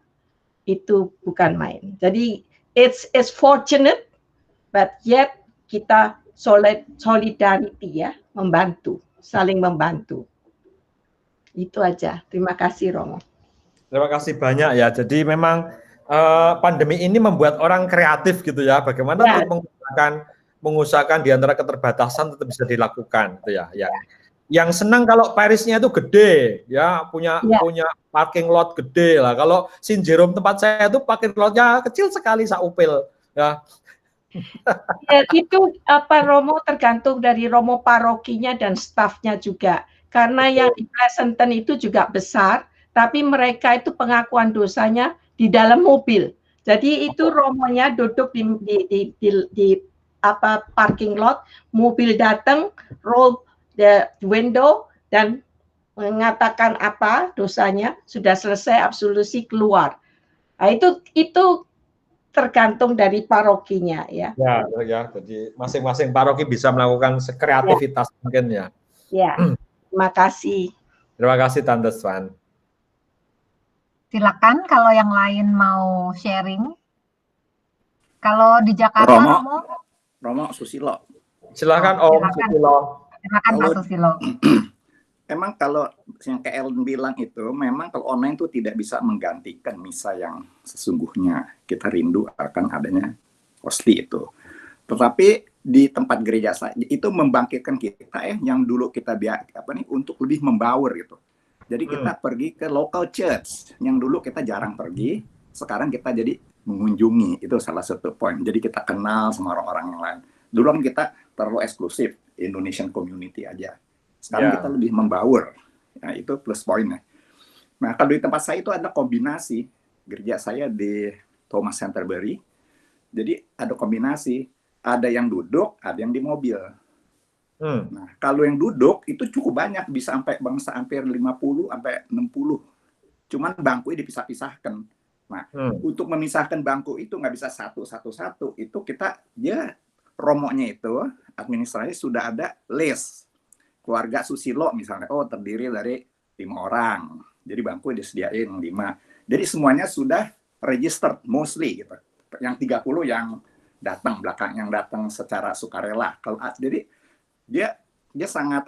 itu bukan main. Jadi it's fortunate, but yet kita solidarity ya, membantu, saling membantu. Itu aja. Terima kasih Romo. Terima kasih banyak ya. Jadi memang pandemi ini membuat orang kreatif gitu ya. Bagaimana Ya. untuk mengusahakan di antara keterbatasan tetap bisa dilakukan gitu ya. Yang senang kalau Parisnya itu gede ya, punya parking lot gede lah. Kalau Sin Jerome tempat saya itu parking lotnya kecil sekali saupil ya. Ya, itu Romo tergantung dari Romo parokinya dan stafnya juga. Karena yang di Pleasanton itu juga besar, tapi mereka itu pengakuan dosanya di dalam mobil. Jadi itu romonya duduk di parking lot, mobil datang, roll the window dan mengatakan apa dosanya, sudah selesai absolusi keluar. Nah, itu tergantung dari parokinya ya. Ya, jadi masing-masing paroki bisa melakukan kreativitas mungkin ya. Ya, terima kasih. Terima kasih Tante Swan. Silakan kalau yang lain mau sharing. Kalau di Jakarta, Romo Susilo. Silakan Om Susilo. Silakan Pak Susilo. Emang kalau yang kayak Ellen bilang itu, memang kalau online itu tidak bisa menggantikan misa yang sesungguhnya. Kita rindu akan adanya hosti itu. Tetapi di tempat gereja saya itu membangkitkan kita yang dulu kita untuk lebih membaur gitu. Jadi kita pergi ke local church yang dulu kita jarang pergi, sekarang kita jadi mengunjungi. Itu salah satu poin. Jadi kita kenal sama orang-orang yang lain. Dulu kan kita terlalu eksklusif Indonesian community aja. Sekarang kita lebih membaur. Nah, itu plus poinnya. Nah, kalau di tempat saya itu ada kombinasi. Gereja saya di Thomas Canterbury. Jadi ada kombinasi. Ada yang duduk, ada yang di mobil. Nah, kalau yang duduk itu cukup banyak. Bisa sampai bangsa hampir 50, sampai 60. Cuman bangkunya dipisah-pisahkan. Nah, untuk memisahkan bangku itu nggak bisa satu. Itu kita, romonya itu, administrasi sudah ada list. Keluarga Susilo misalnya, terdiri dari 5 orang. Jadi bangku disediain 5. Jadi semuanya sudah registered mostly gitu. Yang 30 yang datang belakang, yang datang secara sukarela. Kalau jadi dia sangat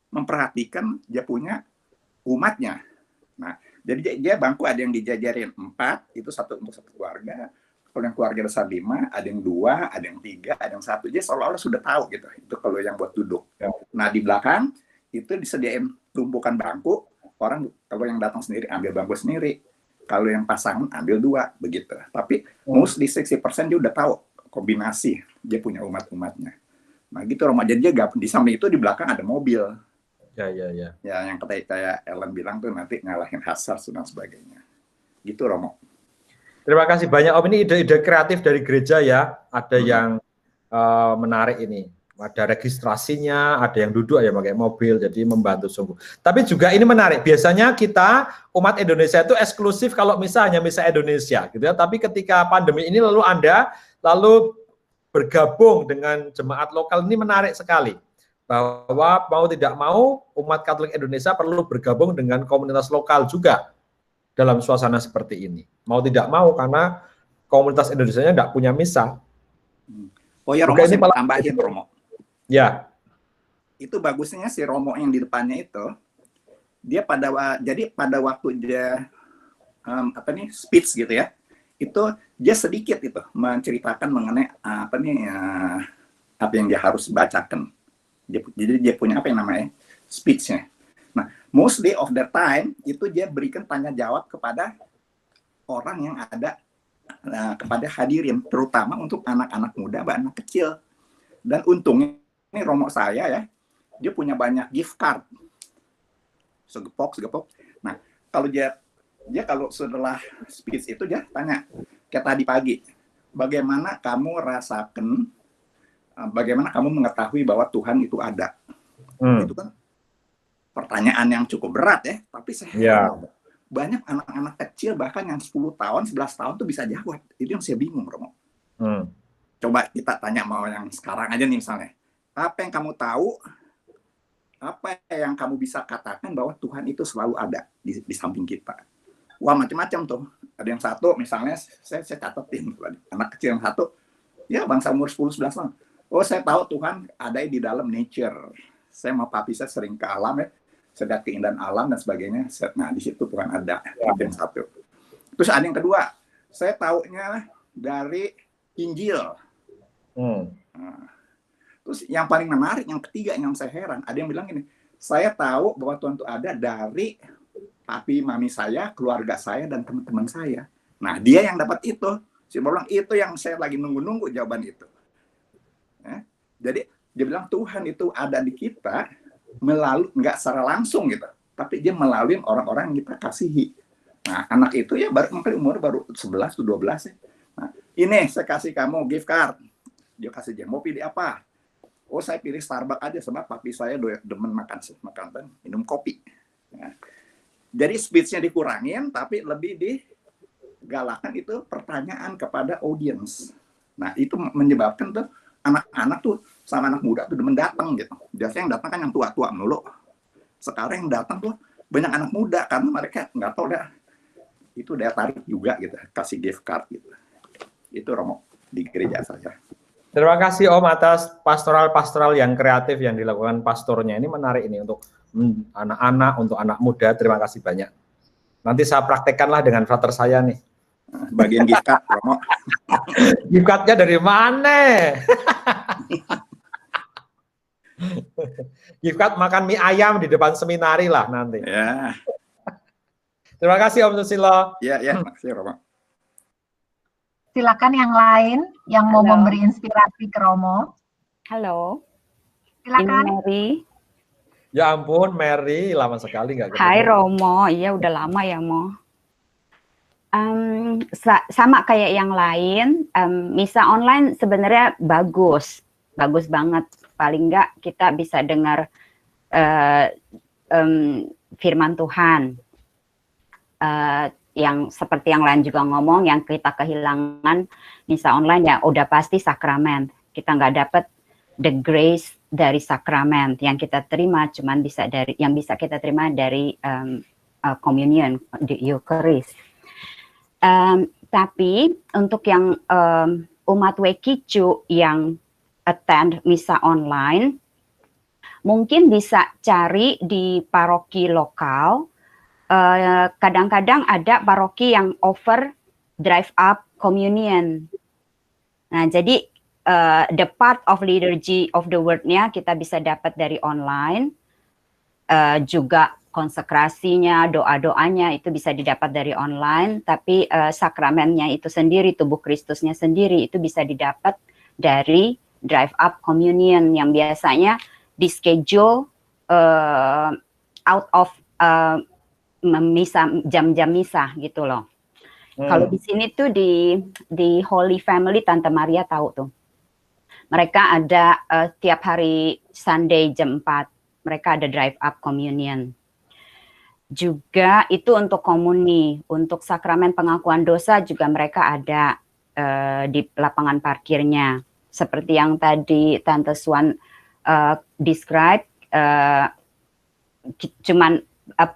memperhatikan dia punya umatnya. Nah, jadi dia bangku ada yang dijajarin 4, itu untuk satu keluarga. Kalau yang keluarga besar 5, ada yang 2, ada yang 3, ada yang 1. Jadi seolah-olah sudah tahu gitu. Itu kalau yang buat duduk. Nah, di belakang itu disediain tumpukan bangku. Orang kalau yang datang sendiri ambil bangku sendiri. Kalau yang pasangan ambil 2, begitu. Tapi mostly 60% dia udah tahu kombinasi. Dia punya umat-umatnya. Nah, gitu Romo. Jadi dia di samping itu di belakang ada mobil. Ya, yang kayak Ellen bilang tuh nanti ngalahin Hazard dan sebagainya. Gitu Romo. Terima kasih banyak Om. Ini ide-ide kreatif dari gereja ya. Ada yang menarik ini. Ada registrasinya, ada yang duduk ya pakai mobil, jadi membantu sungguh. Tapi juga ini menarik. Biasanya kita umat Indonesia itu eksklusif kalau misalnya misa Indonesia, gitu ya. Tapi ketika pandemi ini lalu Anda bergabung dengan jemaat lokal, ini menarik sekali. Bahwa mau tidak mau umat Katolik Indonesia perlu bergabung dengan komunitas lokal juga dalam suasana seperti ini. Mau tidak mau karena komunitas Indonesianya tidak punya misa. Oh ya Romo, ini tambahin Romo. Ya. Itu bagusnya si Romo yang di depannya itu, dia pada waktu dia speech gitu ya, itu dia sedikit itu menceritakan mengenai apa yang dia harus bacakan. Jadi dia punya apa yang namanya speech-nya. Nah, mostly of the time itu dia berikan tanya jawab kepada orang yang ada, kepada hadirin, terutama untuk anak-anak muda, anak kecil. Dan untungnya ini Romo saya ya, dia punya banyak gift card, segepok. Nah, kalau dia kalau setelah speech itu dia tanya kayak tadi pagi, bagaimana kamu rasakan, bagaimana kamu mengetahui bahwa Tuhan itu ada? Itu kan pertanyaan yang cukup berat ya, tapi saya banyak anak-anak kecil bahkan yang 10 tahun, 11 tahun tuh bisa jawab. Itu yang saya bingung, Romo. Coba kita tanya mau yang sekarang aja nih misalnya. Apa yang kamu tahu, apa yang kamu bisa katakan bahwa Tuhan itu selalu ada di samping kita. Wah, macam-macam tuh. Ada yang satu, misalnya saya catetin, anak kecil yang satu, ya bangsa umur 10-11 tahun. Oh, saya tahu Tuhan ada di dalam nature. Saya sama papi saya sering ke alam ya. saya lihat keindahan alam dan sebagainya. Nah, di situ Tuhan ada. Itu yang satu. Terus ada yang kedua, saya taunya dari Injil. Nah, terus yang paling menarik, yang ketiga yang saya heran, ada yang bilang gini, saya tahu bahwa Tuhan itu ada dari papi mami saya, keluarga saya, dan teman-teman saya. Nah, dia yang dapat itu. Saya bilang, itu yang saya lagi nunggu-nunggu jawaban itu. Ya. Jadi, dia bilang Tuhan itu ada di kita melalui, nggak secara langsung gitu, tapi dia melalui orang-orang yang kita kasihi. Nah, anak itu ya baru mungkin umur baru 11 atau 12 ya. Nah, ini saya kasih kamu gift card. Dia kasih dia, mau pilih apa? Oh, saya pilih Starbucks aja sebab papi saya demen makan minum kopi. Nah, jadi speech-nya dikurangin, tapi lebih digalakan itu pertanyaan kepada audience. Nah, itu menyebabkan tuh anak-anak tuh sama anak muda tuh demen datang gitu. Biasanya yang datang kan yang tua-tua melulu. Sekarang yang datang tuh banyak anak muda karena mereka nggak tahu dah. Itu daya tarik juga gitu, kasih gift card gitu. Itu Romo di gereja saya. Terima kasih Om atas pastoral-pastoral yang kreatif yang dilakukan pastornya. Ini menarik ini untuk anak-anak, untuk anak muda. Terima kasih banyak. Nanti saya praktekkanlah dengan frater saya nih. Bagian gift card, Romo. Gift card-nya dari mana? Gift card makan mie ayam di depan seminari lah nanti. Ya. Terima kasih Om Susilo. Ya, makasih Romo. Silakan yang lain yang mau memberi inspirasi ke Romo. Halo. Silakan. Ini Mary. Ya ampun, Mary, lama sekali nggak ketemu. Hai Romo, iya udah lama ya Mo. Sama kayak yang lain, misa online sebenarnya bagus banget. Paling nggak kita bisa dengar firman Tuhan. Yang seperti yang lain juga ngomong, yang kita kehilangan misa online ya udah pasti sakramen. Kita nggak dapat the grace dari sakramen. Yang kita terima cuman bisa dari yang bisa kita terima dari communion, di Eucharist. Tapi untuk yang umat Wekicu yang attend misa online, mungkin bisa cari di paroki lokal. Kadang-kadang ada paroki yang offer drive up communion. Nah, jadi the part of liturgy of the word-nya kita bisa dapat dari online. Juga konsekrasinya, doa-doanya itu bisa didapat dari online. Tapi sakramennya itu sendiri, tubuh Kristusnya sendiri itu bisa didapat dari drive up communion yang biasanya di schedule out of misa, jam-jam misa gitu loh. Kalau di sini tuh di Holy Family Tante Maria tahu tuh. Mereka ada tiap hari Sunday jam 4. Mereka ada drive up communion. Juga itu untuk komuni, untuk sakramen pengakuan dosa juga mereka ada di lapangan parkirnya. Seperti yang tadi Tante Swan describe, cuman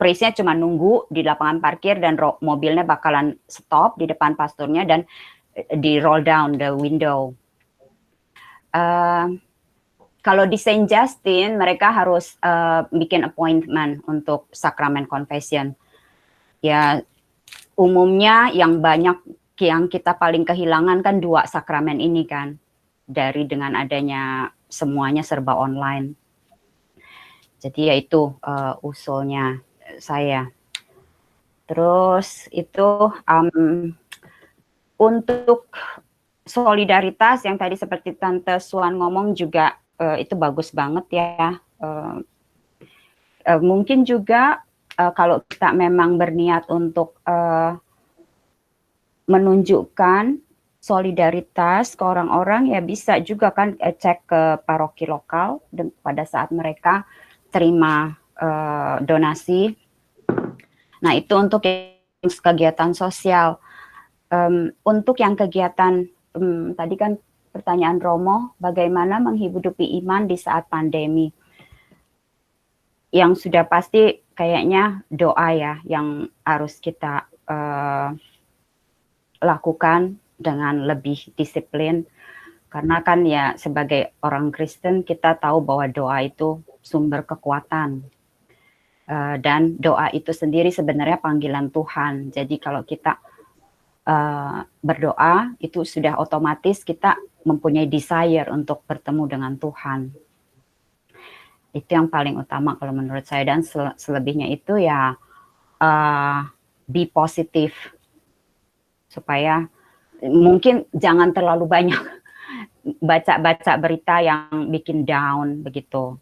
priestnya cuma nunggu di lapangan parkir dan mobilnya bakalan stop di depan pastornya dan di roll down the window. Kalau di Saint Justin mereka harus bikin appointment untuk sakramen confession. Ya umumnya yang banyak yang kita paling kehilangan kan 2 sakramen ini kan, dari dengan adanya semuanya serba online. Jadi ya itu usulnya saya. Terus itu untuk solidaritas yang tadi seperti Tante Swan ngomong juga itu bagus banget ya. Mungkin juga kalau kita memang berniat untuk menunjukkan solidaritas ke orang-orang ya bisa juga kan cek ke paroki lokal dan pada saat mereka terima donasi. Nah itu untuk kegiatan sosial. Untuk yang kegiatan tadi kan pertanyaan Romo, bagaimana menghidupi iman di saat pandemi? Yang sudah pasti kayaknya doa ya yang harus kita lakukan dengan lebih disiplin. Karena kan ya sebagai orang Kristen kita tahu bahwa doa itu sumber kekuatan. Dan doa itu sendiri sebenarnya panggilan Tuhan. Jadi kalau kita berdoa, itu sudah otomatis kita mempunyai desire untuk bertemu dengan Tuhan. Itu yang paling utama kalau menurut saya. Dan selebihnya itu ya be positif, supaya mungkin jangan terlalu banyak baca-baca berita yang bikin down begitu.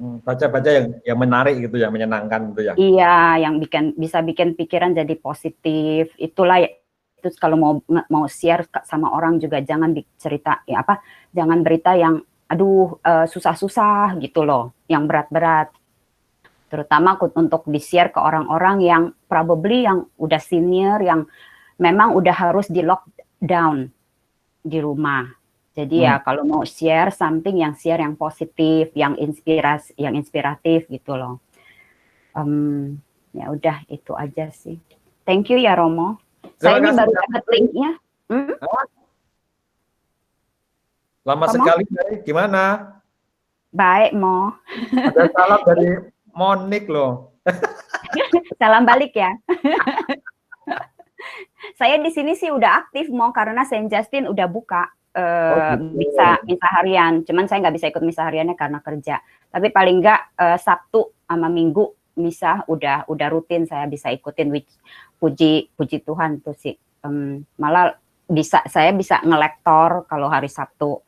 Baca-baca yang menarik gitu, yang menyenangkan gitu ya. Iya, yang bisa bikin pikiran jadi positif. Itulah itu kalau mau share sama orang juga jangan cerita jangan berita yang susah-susah gitu loh, yang berat-berat. Terutama untuk di-share ke orang-orang yang probably yang udah senior, yang memang udah harus di lockdown di rumah. Jadi ya kalau mau share something, share yang positif, yang inspiratif gitu loh. Ya udah itu aja sih. Thank you ya Romo. Saya ini baru dapat linknya. Lama sekali, gimana? Baik, Mo. Ada salam dari Monik loh. Salam balik ya. Saya di sini sih udah aktif, Mo, karena Saint Justin udah buka. Bisa misa harian. Cuman saya nggak bisa ikut misa hariannya karena kerja. Tapi paling nggak Sabtu sama Minggu misa udah rutin saya bisa ikutin. Puji Tuhan tuh sih. Malah saya bisa ngelektor kalau hari Sabtu.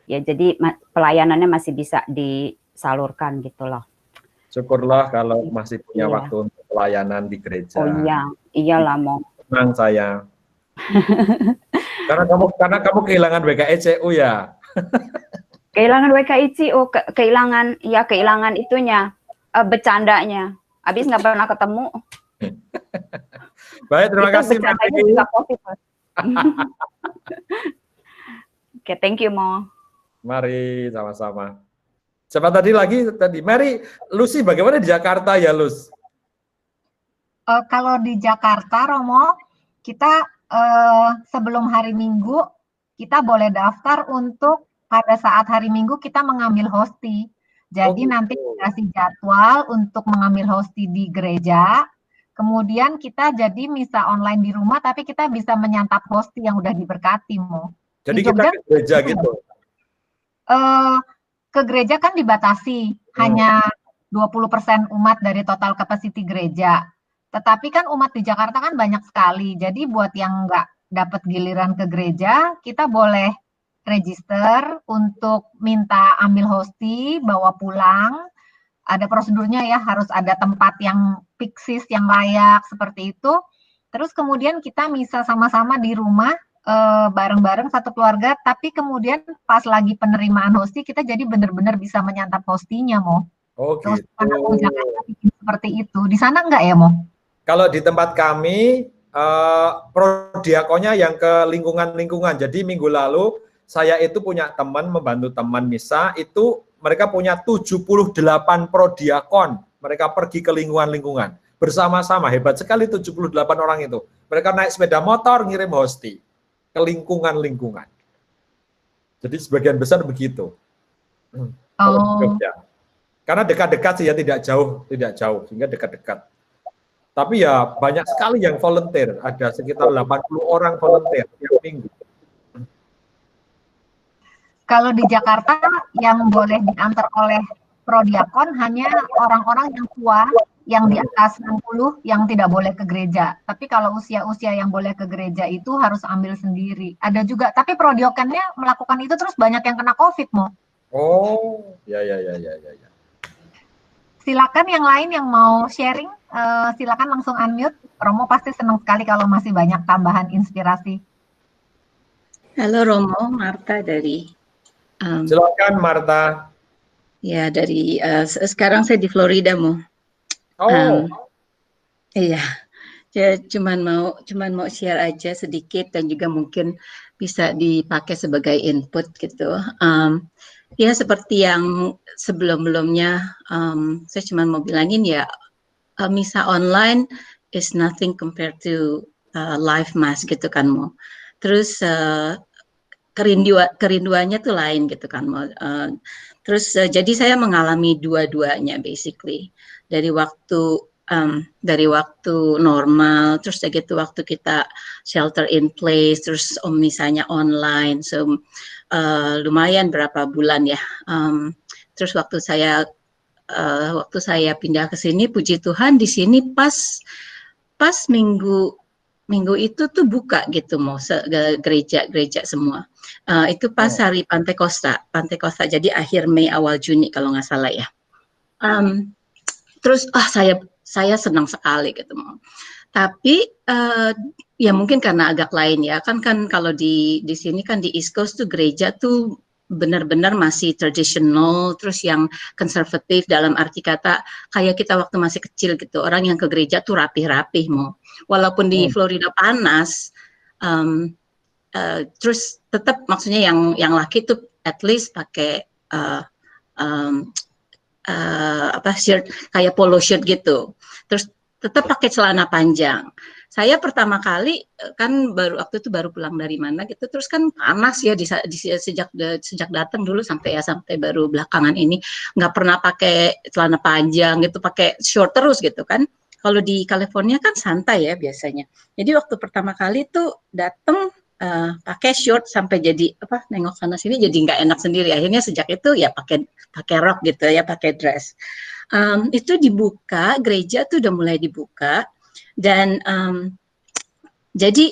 Ya jadi pelayanannya masih bisa disalurkan gitu loh. Syukurlah kalau masih punya waktu untuk pelayanan di gereja. Oh iya, iyalah Mo. Senang saya. Karena kamu kehilangan WKICU ya. Kehilangan WKICU, kehilangan itunya, bercandanya. Habis nggak pernah ketemu. Baik, terima kasih. Oke, thank you Mo. Mari sama-sama. Siapa tadi lagi? Mary, Lucy bagaimana di Jakarta ya, Lus? Kalau di Jakarta, Romo, kita sebelum hari Minggu, kita boleh daftar untuk pada saat hari Minggu kita mengambil hosti. Jadi nanti dikasih jadwal untuk mengambil hosti di gereja. Kemudian kita jadi misa online di rumah, tapi kita bisa menyantap hosti yang udah diberkati, Mo. Jadi kita ke gereja gitu? Ke gereja kan dibatasi, hanya 20% umat dari total capacity gereja. Tetapi kan umat di Jakarta kan banyak sekali, jadi buat yang nggak dapat giliran ke gereja, kita boleh register untuk minta ambil hosti, bawa pulang. Ada prosedurnya ya, harus ada tempat yang fiksis, yang layak, seperti itu. Terus kemudian kita misa sama-sama di rumah, bareng-bareng satu keluarga, tapi kemudian pas lagi penerimaan hosti, kita jadi benar-benar bisa menyantap hostinya, Mo. Oh gitu. Terus Jakarta bikin seperti itu. Di sana enggak ya, Mo? Kalau di tempat kami, prodiakonnya yang ke lingkungan-lingkungan. Jadi minggu lalu, saya itu punya teman, membantu teman misa, itu mereka punya 78 prodiakon. Mereka pergi ke lingkungan-lingkungan. Bersama-sama, hebat sekali 78 orang itu. Mereka naik sepeda motor, ngirim hosti ke lingkungan-lingkungan. Jadi sebagian besar begitu. Karena dekat-dekat sih ya, tidak jauh, sehingga dekat-dekat. Tapi ya banyak sekali yang volunteer, ada sekitar 80 orang volunteer tiap minggu. Kalau di Jakarta yang boleh diantar oleh prodiakon hanya orang-orang yang tua, yang di atas 60, yang tidak boleh ke gereja. Tapi kalau usia-usia yang boleh ke gereja itu harus ambil sendiri. Ada juga, tapi prodiakonnya melakukan itu terus banyak yang kena COVID, Mo. Oh, ya. Silakan yang lain yang mau sharing, silakan langsung unmute. Romo pasti senang sekali kalau masih banyak tambahan inspirasi. Halo Romo, Marta dari. Silakan Marta. Ya dari sekarang saya di Florida, Mo. Oh. Iya. Ya, cuman mau share aja sedikit dan juga mungkin bisa dipakai sebagai input gitu. Ya seperti yang sebelum-belumnya saya cuma mau bilangin ya, misa online is nothing compared to live mass gitu kan Mo. Terus kerinduannya tuh lain gitu kan. Terus jadi saya mengalami dua-duanya basically dari waktu normal, terus gitu waktu kita shelter in place, terus misalnya online, so lumayan berapa bulan ya. Terus waktu saya pindah ke sini, puji Tuhan di sini pas minggu itu tuh buka gitu mau gereja semua. Itu pas hari Pantekosta. Jadi akhir Mei awal Juni kalau nggak salah ya. Terus saya senang sekali gitu mau. Tapi ya mungkin karena agak lain ya kan kalau di sini kan di East Coast tuh gereja tuh benar-benar masih tradisional, terus yang konservatif dalam arti kata kayak kita waktu masih kecil gitu, orang yang ke gereja tuh rapih-rapih mau. Walaupun di Florida panas, terus tetap maksudnya yang laki tuh at least pakai shirt kayak polo shirt gitu, terus tetap pakai celana panjang. Saya pertama kali kan waktu itu baru pulang dari mana gitu, terus kan panas ya sejak datang dulu sampai baru belakangan ini nggak pernah pakai celana panjang gitu, pakai short terus gitu kan. Kalau di California kan santai ya biasanya. Jadi waktu pertama kali tuh datang pakai short sampai jadi nengok sana sini jadi nggak enak sendiri. Akhirnya sejak itu ya pakai rok gitu ya, pakai dress. Itu dibuka, gereja tuh udah mulai dibuka dan jadi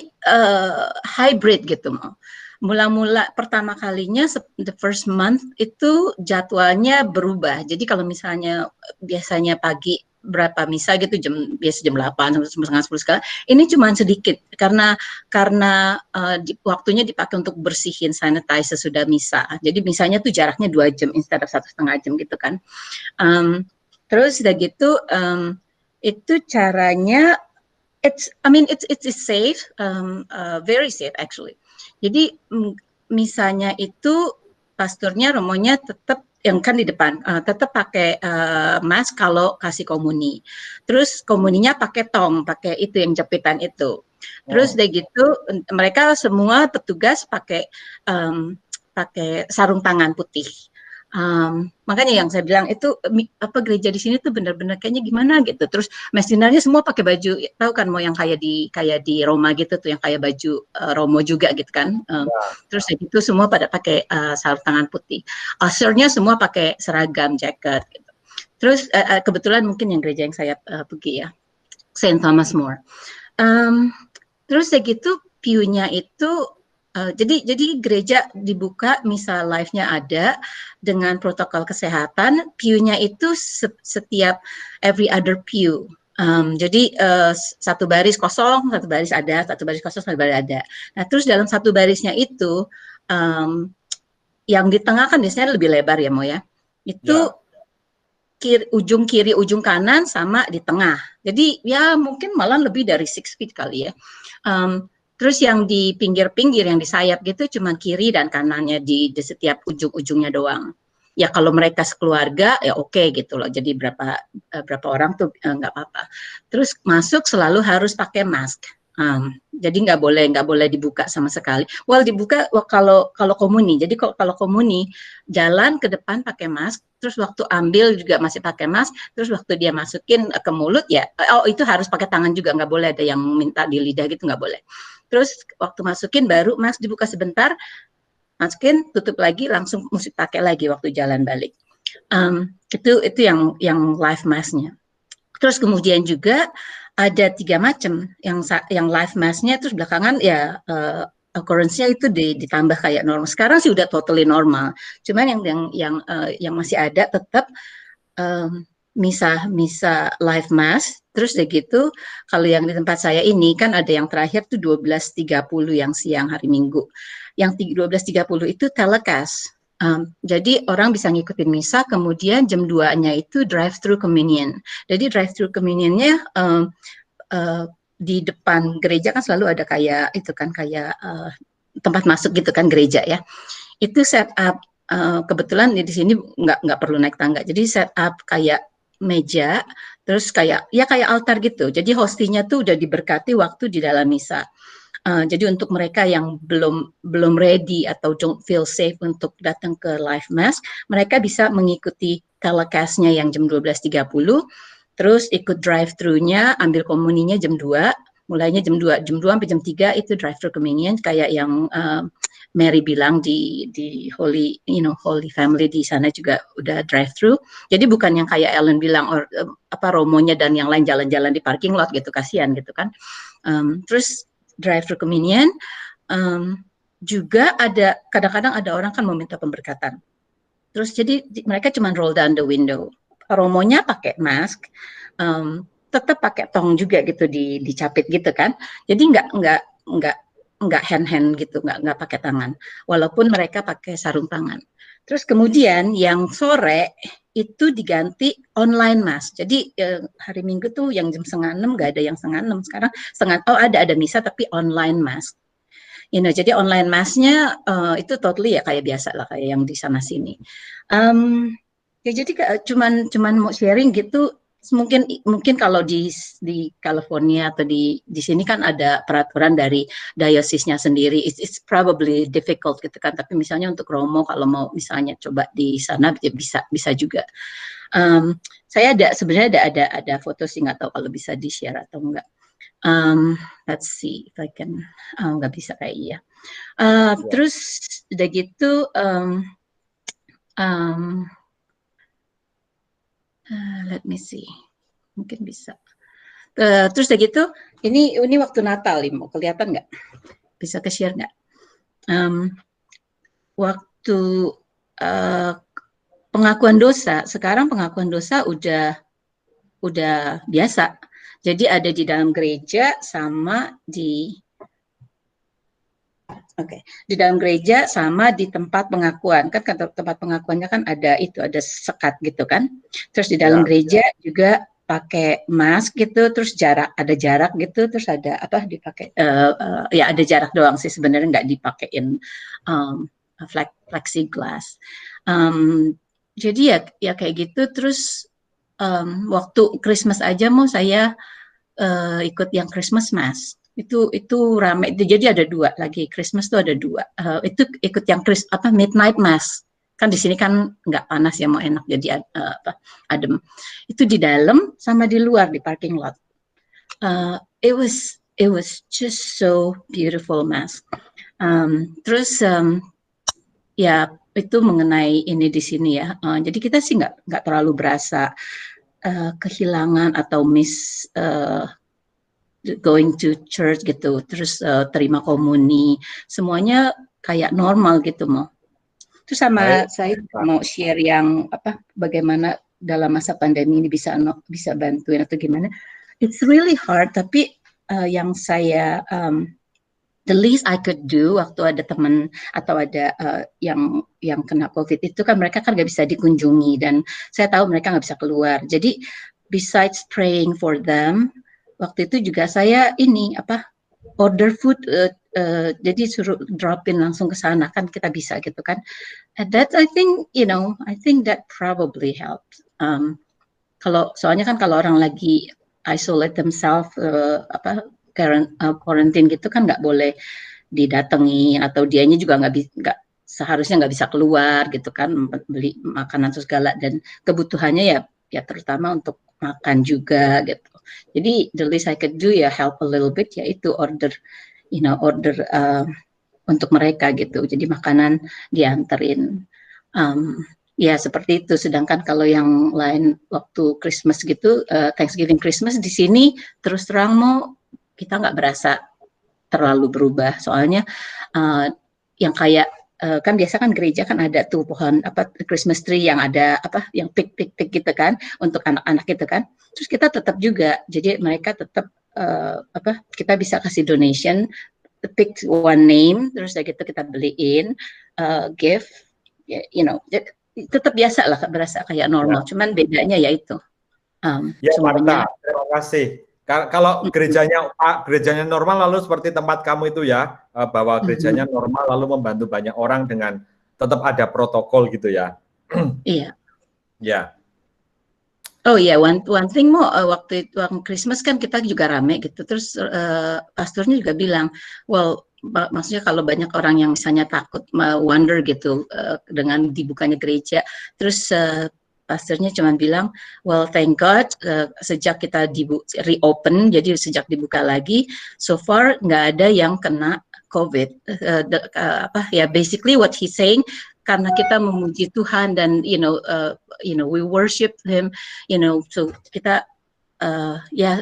hybrid gitu mau. Mula-mula pertama kalinya the first month itu jadwalnya berubah. Jadi kalau misalnya biasanya pagi berapa misa gitu biasa jam 8 sampai setengah 10 sekali. Ini cuma sedikit karena waktunya dipakai untuk bersihin sanitizer sudah misa. Jadi misanya tuh jaraknya 2 jam instead of 1,5 jam gitu kan. Terus udah gitu itu caranya it's safe, very safe actually. Jadi misalnya itu pastornya romonya tetap yang kan di depan tetap pakai mask kalau kasih komuni. Terus komuninya pakai tong, pakai itu yang jepitan itu. Terus udah gitu mereka semua petugas pakai sarung tangan putih. Makanya yang saya bilang itu gereja di sini tuh benar-benar kayaknya gimana gitu. Terus mesinarnya semua pakai baju, tahu kan mau yang kayak di Roma gitu tuh, yang kayak baju Romo juga gitu kan. Terus gitu semua pada pakai sarung tangan putih. Ushernya semua pakai seragam jacket gitu. Terus kebetulan mungkin yang gereja yang saya pergi ya, Saint Thomas More. Terus gitu pew-nya itu jadi gereja dibuka, misa live-nya ada dengan protokol kesehatan. Pew-nya itu setiap every other pew. Jadi satu baris kosong, satu baris ada, satu baris kosong, satu baris ada. Nah terus dalam satu barisnya itu yang di tengah kan biasanya lebih lebar ya Mo ya. Itu ujung kiri, ujung kanan sama di tengah. Jadi ya mungkin malah lebih dari 6 feet kali ya. Terus yang di pinggir-pinggir, yang di sayap gitu, cuma kiri dan kanannya di setiap ujung-ujungnya doang. Ya kalau mereka sekeluarga ya oke gitu loh. Jadi berapa orang tuh nggak apa-apa. Terus masuk selalu harus pakai mask. Jadi nggak boleh dibuka sama sekali. Dibuka kalau komuni. Jadi kalau komuni jalan ke depan pakai mask. Terus waktu ambil juga masih pakai mask. Terus waktu dia masukin ke mulut ya, itu harus pakai tangan juga, nggak boleh ada yang minta di lidah gitu, nggak boleh. Terus waktu masukin baru mask dibuka sebentar, masukin, tutup lagi, langsung mesti pakai lagi waktu jalan balik. Itu yang live mask-nya. Terus kemudian juga ada 3 macam yang live mask-nya, terus belakangan ya occurrence-nya itu ditambah kayak normal. Sekarang sih udah totally normal. Cuman yang masih ada tetap misa live mass. Terus udah gitu kalau yang di tempat saya ini kan ada yang terakhir tuh 12.30 yang siang hari Minggu. Yang 12.30 itu telecast. Jadi orang bisa ngikutin misa, kemudian jam 2-nya itu drive-thru communion. Jadi drive-thru communion-nya di depan gereja kan selalu ada kayak itu kan kayak tempat masuk gitu kan gereja ya. Itu set up kebetulan di sini nggak perlu naik tangga. Jadi set up kayak meja, terus kayak altar gitu. Jadi hostinya tuh udah diberkati waktu di dalam misa. Jadi untuk mereka yang belum ready atau don't feel safe untuk datang ke live mass, mereka bisa mengikuti telecast-nya yang jam 12.30, terus ikut drive-thru-nya, ambil komuninya jam 2, mulainya jam 2 sampai jam 3 itu drive-thru communion kayak yang Mary bilang di Holy Family di sana juga udah drive-thru. Jadi bukan yang kayak Ellen bilang Romonya dan yang lain jalan-jalan di parking lot gitu, kasihan gitu kan. Terus drive-thru communion juga ada, kadang-kadang ada orang kan meminta pemberkatan. Terus jadi mereka cuma roll down the window. Romonya pakai mask, tetap pakai tong juga gitu dicapit gitu kan. Jadi nggak hand gitu, nggak pakai tangan. Walaupun mereka pakai sarung tangan. Terus kemudian yang sore itu diganti online mass. Jadi hari Minggu tuh yang jam 5:30 nggak ada yang 5:30. Sekarang ada misa tapi online mass. Jadi online mass-nya itu totally ya kayak biasa lah, kayak yang di sana sini. Ya jadi cuman mau sharing gitu. Mungkin kalau di California atau di sini kan ada peraturan dari diocese-nya sendiri. It's probably difficult gitu kan. Tapi misalnya untuk Romo kalau mau misalnya coba di sana ya bisa juga. Saya sebenarnya ada foto sih, nggak tahu kalau bisa di-share atau enggak. Let's see if I can. Nggak bisa kayaknya. Terus udah gitu. Let me see, mungkin bisa. Terus udah gitu, ini waktu Natal, mau kelihatan nggak? Bisa ke-share nggak? Waktu pengakuan dosa, sekarang pengakuan dosa udah biasa. Jadi ada di dalam gereja sama di dalam gereja sama di tempat pengakuan. Kan tempat pengakuannya kan ada sekat gitu kan. Terus di dalam gereja juga pakai mask gitu, terus ada jarak gitu, terus ada dipakai ya ada jarak doang sih sebenarnya, nggak dipakein plexiglass. Jadi ya kayak gitu. Terus waktu Christmas aja mau saya ikut yang Christmas mass. Itu ramai. Jadi ada 2 lagi, Christmas tuh ada 2. Itu ikut yang midnight mass. Kan di sini kan nggak panas ya, mau enak jadi adem. Itu di dalam sama di luar di parking lot. It was just so beautiful mass. Terus ya itu mengenai ini di sini ya. Jadi kita sih nggak terlalu berasa kehilangan atau miss going to church gitu, terus terima komuni, semuanya kayak normal gitu mau. Terus sama saya mau share yang bagaimana dalam masa pandemi ini bisa bantuin atau gimana. It's really hard, tapi yang saya the least I could do waktu ada teman atau ada yang kena COVID itu kan mereka kan nggak bisa dikunjungi dan saya tahu mereka nggak bisa keluar. Jadi besides praying for them, waktu itu juga saya order food, jadi suruh dropin langsung ke sana kan kita bisa gitu kan. And that I think that probably helped. Soalnya kan kalau orang lagi isolate themselves quarantine gitu kan nggak boleh didatangi atau dianya juga seharusnya nggak bisa keluar gitu kan, beli makanan atau segala, dan kebutuhannya ya terutama untuk makan juga gitu. Jadi the least I could do ya help a little bit, yaitu order untuk mereka gitu. Jadi makanan dianterin. Ya seperti itu. Sedangkan kalau yang lain waktu Christmas gitu, Thanksgiving Christmas di sini terus terang kita nggak berasa terlalu berubah. Soalnya yang kayak kan biasa kan gereja kan ada tuh pohon Christmas tree yang ada yang pik gitu kan untuk anak-anak gitu kan. Terus kita tetap juga, jadi mereka tetap kita bisa kasih donation, pick one name, terus gitu kita beliin gift, tetap biasa lah, berasa kayak normal. Cuman bedanya yaitu ya Marta, terima kasih. Kalau gerejanya normal lalu seperti tempat kamu itu ya, bahwa gerejanya normal lalu membantu banyak orang dengan tetap ada protokol gitu ya. Iya. Ya. Oh ya, one thing Mo, waktu itu Christmas kan kita juga rame gitu. Terus pastornya juga bilang, well, maksudnya kalau banyak orang yang misalnya takut wonder gitu dengan dibukanya gereja, terus pastornya cuma bilang, well, thank God sejak kita reopen, jadi sejak dibuka lagi, so far nggak ada yang kena COVID. Basically what he's saying, karena kita memuji Tuhan dan we worship Him, so kita ya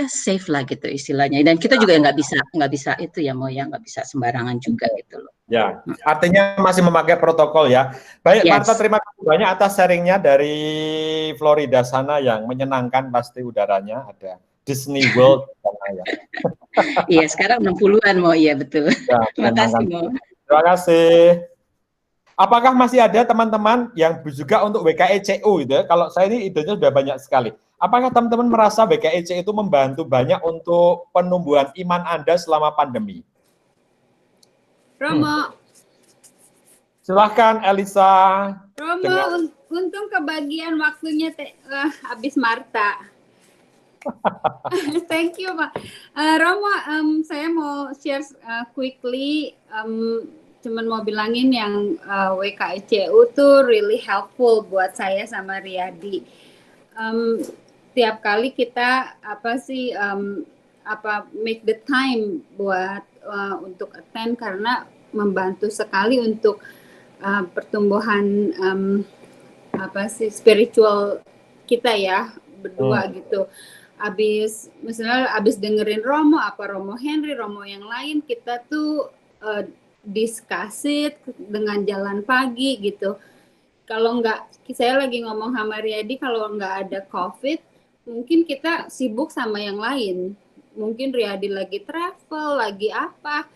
safe lah gitu istilahnya. Dan kita juga nggak bisa itu ya mau ya nggak bisa sembarangan juga gitu loh. Ya, artinya masih memakai protokol ya. Baik, Yes. Martha, terima kasih banyak atas sharingnya dari Florida sana yang menyenangkan pasti udaranya. Ada Disney World sana ya. Iya, sekarang 60-an Mo, iya betul. Ya, Terima kasih Mo. Terima kasih. Apakah masih ada teman-teman yang juga untuk WKECU itu? Kalau saya ini idenya sudah banyak sekali. Apakah teman-teman merasa WKECU itu membantu banyak untuk penumbuhan iman Anda selama pandemi? Romo. Silahkan Elisa. Romo, untung kebagian waktunya habis Martha. Thank you, Pak. Romo, saya mau share quickly, cuman mau bilangin yang WKECU tuh really helpful buat saya sama Riyadi. Tiap kali kita make the time buat untuk attend karena membantu sekali untuk pertumbuhan spiritual kita ya berdua gitu. Misalnya abis dengerin Romo, Romo Henry, Romo yang lain, kita tuh discuss it dengan jalan pagi gitu. Kalau saya lagi ngomong sama Riyadi, kalau nggak ada COVID, mungkin kita sibuk sama yang lain. Mungkin Riyadi lagi travel, lagi apa.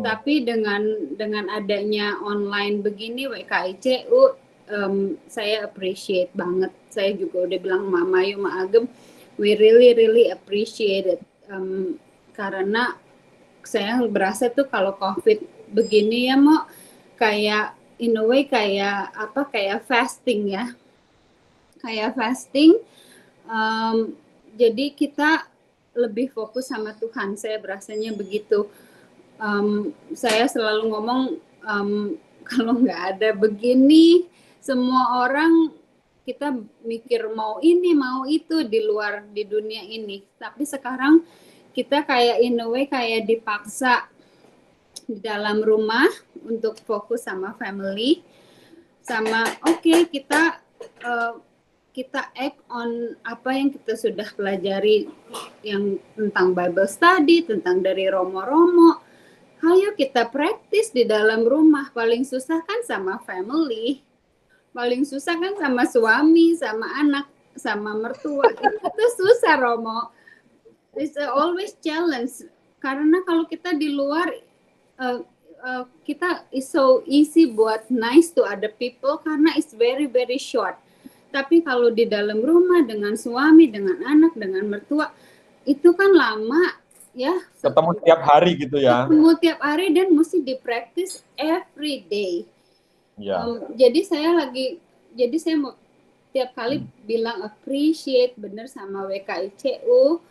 Tapi dengan adanya online begini WKECU, saya appreciate banget. Saya juga udah bilang sama Mayu, Ma Agem, we really appreciate it. Karena saya berasa tuh kalau COVID begini ya mau kayak in a way kayak fasting ya. Kayak fasting. Jadi kita lebih fokus sama Tuhan. Saya berasanya begitu. Saya selalu ngomong kalau nggak ada begini, semua orang kita mikir mau ini mau itu di dunia ini. Tapi sekarang kita kayak in a way kayak dipaksa di dalam rumah untuk fokus sama family, sama kita act on apa yang kita sudah pelajari yang tentang Bible study, tentang dari Romo-Romo. Ayo kita praktis di dalam rumah. Paling susah kan sama family. Paling susah kan sama suami, sama anak, sama mertua. Itu susah, Romo. It's always challenge. Karena kalau kita di luar, kita is so easy buat nice to other people karena it's very short. Tapi kalau di dalam rumah dengan suami, dengan anak, dengan mertua, itu kan lama ya. Ketemu tiap hari gitu ya. Ketemu tiap hari dan mesti dipraktis every day. Ya. Jadi saya mau tiap kali bilang appreciate bener sama WKECU,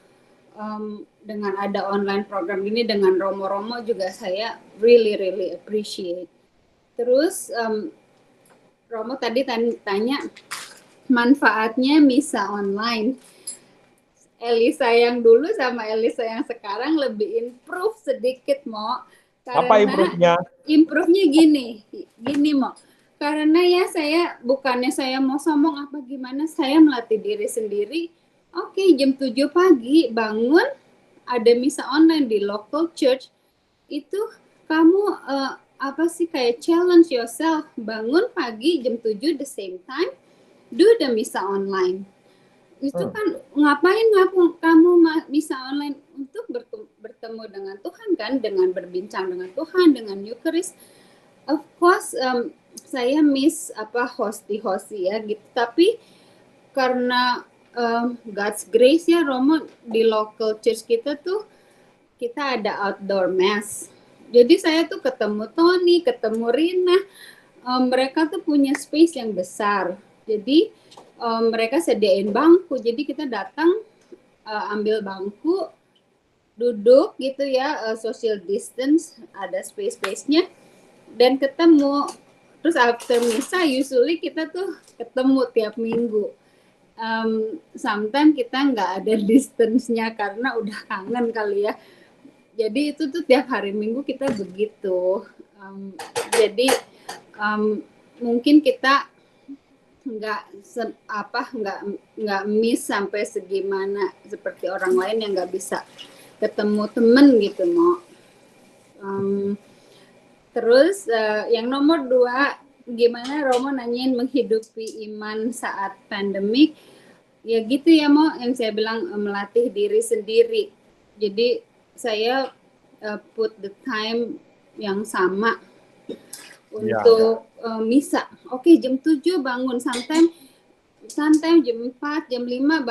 dengan ada online program ini dengan Romo-Romo juga saya really appreciate. Terus Romo tadi tanya manfaatnya misa online. Elisa yang dulu sama Elisa yang sekarang lebih improve sedikit Mo. Apa improve-nya? Improve-nya gini Mo. Karena ya bukannya saya mau sombong apa gimana, saya melatih diri sendiri. Oke, jam 7 pagi bangun, ada misa online di local church. Itu kamu kayak challenge yourself, bangun pagi jam 7 the same time, do the misa online. Itu kan ngapain kamu misa online untuk bertemu dengan Tuhan kan, dengan berbincang dengan Tuhan, dengan Eucharist. Of course saya miss hosti ya gitu, tapi karena God's grace ya Romo, di local church kita tuh kita ada outdoor mass. Jadi saya tuh ketemu Tony, ketemu Rina, mereka tuh punya space yang besar. Jadi mereka sediain bangku, jadi kita datang ambil bangku, duduk gitu ya, social distance, ada space-nya, dan ketemu. Terus after misa usually kita tuh ketemu tiap minggu. Sometimes kita nggak ada distance-nya karena udah kangen kali ya. Jadi itu tuh tiap hari minggu kita begitu. Jadi mungkin kita nggak miss sampai segimana seperti orang lain yang nggak bisa ketemu temen gitu mau. Terus yang nomor 2, gimana Romo nanyain menghidupi iman saat pandemik? Ya gitu ya Mo, yang saya bilang melatih diri sendiri. Jadi saya put the time yang sama untuk misa. Oke, jam 7 bangun, sometimes jam 4, jam 5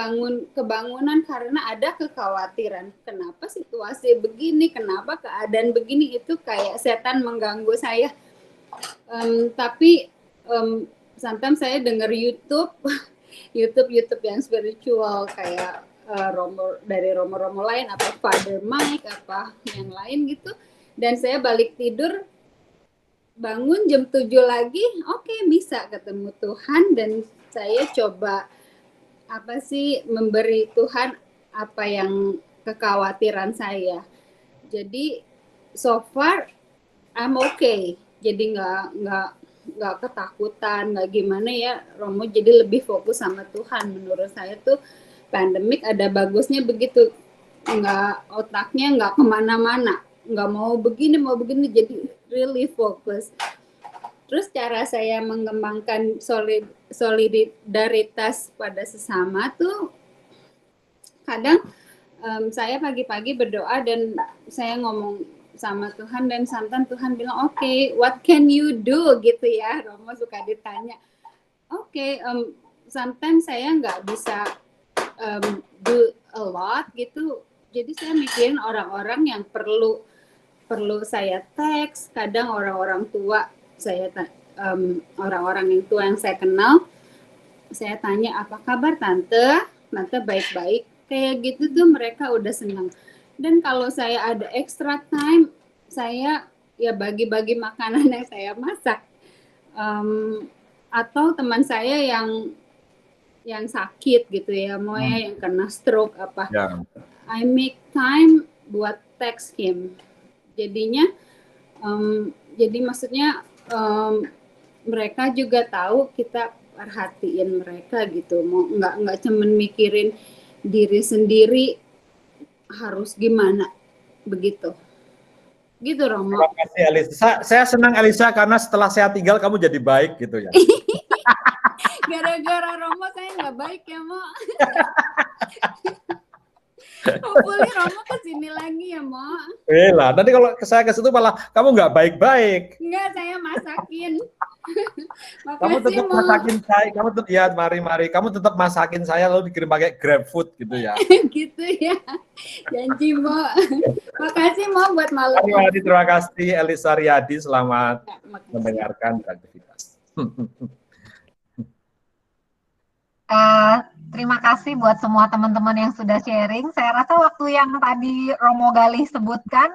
kebangunan karena ada kekhawatiran. Kenapa situasi begini, kenapa keadaan begini, itu kayak setan mengganggu saya. Tapi sometimes saya dengar YouTube yang spiritual kayak dari Romo lain, apa Father Mike, apa yang lain gitu. Dan saya balik tidur, bangun jam 7 lagi, oke, misa ketemu Tuhan, dan saya coba memberi Tuhan apa yang kekhawatiran saya. Jadi so far I'm okay. Jadi nggak ketakutan, nggak gimana ya Romo, jadi lebih fokus sama Tuhan. Menurut saya tuh pandemik ada bagusnya begitu, otaknya nggak kemana-mana, nggak mau begini, jadi really fokus. Terus cara saya mengembangkan solidaritas pada sesama tuh kadang saya pagi-pagi berdoa dan saya ngomong sama Tuhan, dan sometimes Tuhan bilang, oke, what can you do gitu ya. Romo suka ditanya, oke, sometimes saya nggak bisa do a lot gitu. Jadi saya mikirin orang-orang yang perlu saya teks. Kadang orang-orang tua orang-orang yang tua yang saya kenal, saya tanya, apa kabar tante baik-baik, kayak gitu tuh mereka udah senang. Dan kalau saya ada extra time, saya ya bagi-bagi makanan yang saya masak, atau teman saya yang sakit gitu ya, yang kena stroke apa, I make time buat text him. Jadinya jadi maksudnya mereka juga tahu kita perhatiin mereka gitu, nggak cuman mikirin diri sendiri harus gimana begitu gitu Romo. Terima kasih Elisa. Saya senang Elisa karena setelah saya tinggal kamu jadi baik gitu ya. Gara-gara Romo saya nggak baik ya Mo. Hopefully Romo kesini lagi ya Mo. Lah, nanti kalau saya ke situ malah kamu nggak baik-baik. Enggak, saya masakin. Kamu tetap masakin saya, kamu tetap ya mari, kamu tetap masakin saya lalu dikirim pakai GrabFood gitu ya. Gitu ya. Janji Mo. Makasih Mo buat malam. Terima kasih Elisa Riyadi, selamat mendengarkan beraktivitas. Terima kasih buat semua teman-teman yang sudah sharing. Saya rasa waktu yang tadi Romo Galih sebutkan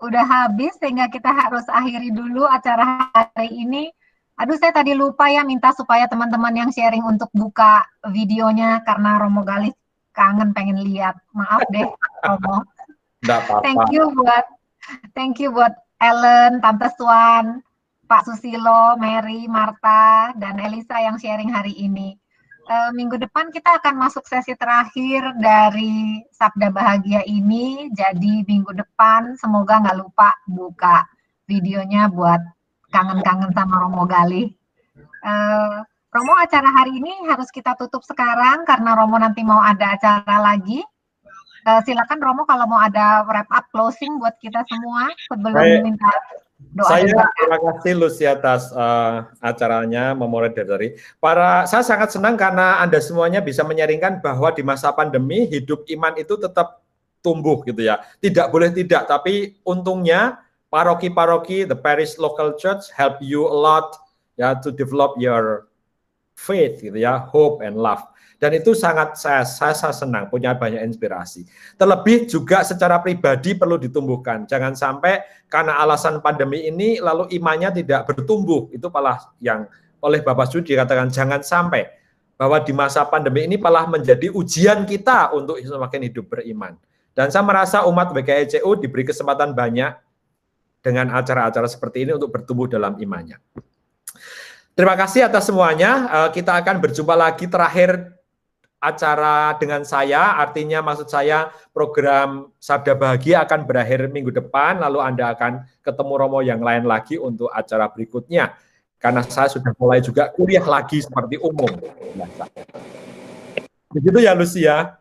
udah habis, sehingga kita harus akhiri dulu acara hari ini. Aduh, saya tadi lupa ya minta supaya teman-teman yang sharing untuk buka videonya karena Romo Galih kangen pengen lihat. Maaf deh Romo. Thank you buat Ellen, Tante Swan, Pak Susilo, Mary, Marta, dan Elisa yang sharing hari ini. Minggu depan kita akan masuk sesi terakhir dari Sabda Bahagia ini. Jadi minggu depan semoga nggak lupa buka videonya buat kangen-kangen sama Romo Galih. Romo, acara hari ini harus kita tutup sekarang karena Romo nanti mau ada acara lagi. Silakan Romo kalau mau ada wrap up closing buat kita semua sebelum minta doa. Terima kasih Lucy atas acaranya memoderatori. Saya sangat senang karena Anda semuanya bisa menyaringkan bahwa di masa pandemi hidup iman itu tetap tumbuh gitu ya. Tidak boleh tidak, tapi untungnya paroki-paroki, the parish local church help you a lot ya to develop your faith gitu ya, hope and love. Dan itu sangat saya senang, punya banyak inspirasi. Terlebih juga secara pribadi perlu ditumbuhkan. Jangan sampai karena alasan pandemi ini lalu imannya tidak bertumbuh. Itu malah yang oleh Bapak Sudi katakan jangan sampai bahwa di masa pandemi ini malah menjadi ujian kita untuk semakin hidup beriman. Dan saya merasa umat WKICU diberi kesempatan banyak dengan acara-acara seperti ini untuk bertumbuh dalam imannya. Terima kasih atas semuanya. Kita akan berjumpa lagi terakhir acara dengan saya, artinya maksud saya program Sabda Bahagia akan berakhir minggu depan, lalu Anda akan ketemu Romo yang lain lagi untuk acara berikutnya. Karena saya sudah mulai juga kuliah lagi seperti umum. Begitu ya Lucia?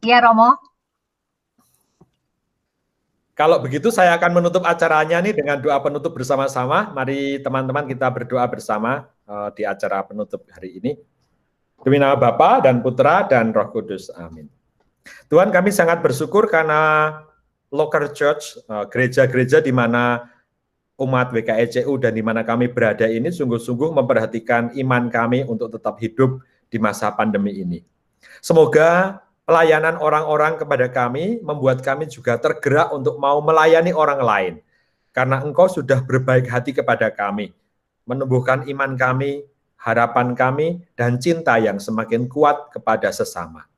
Iya Romo. Kalau begitu saya akan menutup acaranya nih dengan doa penutup bersama-sama. Mari teman-teman kita berdoa bersama di acara penutup hari ini. Demi nama Bapa dan Putra dan Roh Kudus. Amin. Tuhan, kami sangat bersyukur karena local church, gereja-gereja di mana umat WKICU dan di mana kami berada ini sungguh-sungguh memperhatikan iman kami untuk tetap hidup di masa pandemi ini. Semoga pelayanan orang-orang kepada kami membuat kami juga tergerak untuk mau melayani orang lain. Karena Engkau sudah berbaik hati kepada kami, menumbuhkan iman kami, harapan kami, dan cinta yang semakin kuat kepada sesama.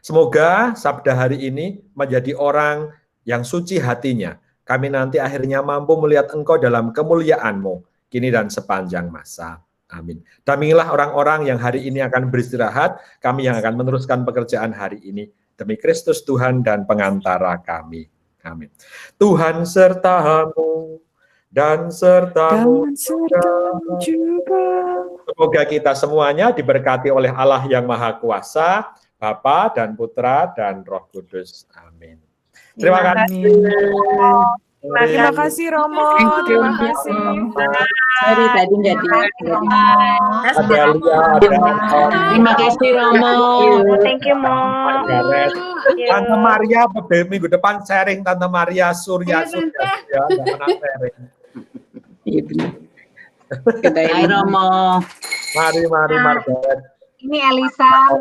Semoga sabda hari ini menjadi orang yang suci hatinya. Kami nanti akhirnya mampu melihat Engkau dalam kemuliaan-Mu, kini dan sepanjang masa. Amin. Dampingilah orang-orang yang hari ini akan beristirahat, kami yang akan meneruskan pekerjaan hari ini. Demi Kristus Tuhan dan pengantara kami. Amin. Tuhan sertamu dan sertamu juga. Semoga kita semuanya diberkati oleh Allah yang Maha Kuasa, Bapa dan Putra dan Roh Kudus. Amin. Terima kasih. Terima kasih Romo. Terima kasih. Sorry tadi nggak Ada Lia, Terima kasih Romo. Thank you, Mo. Tante Maria minggu depan sharing Tante Maria Surya ya, sharing. Iya benar. Hai Romo. Mari Margaret. Ini Elisa,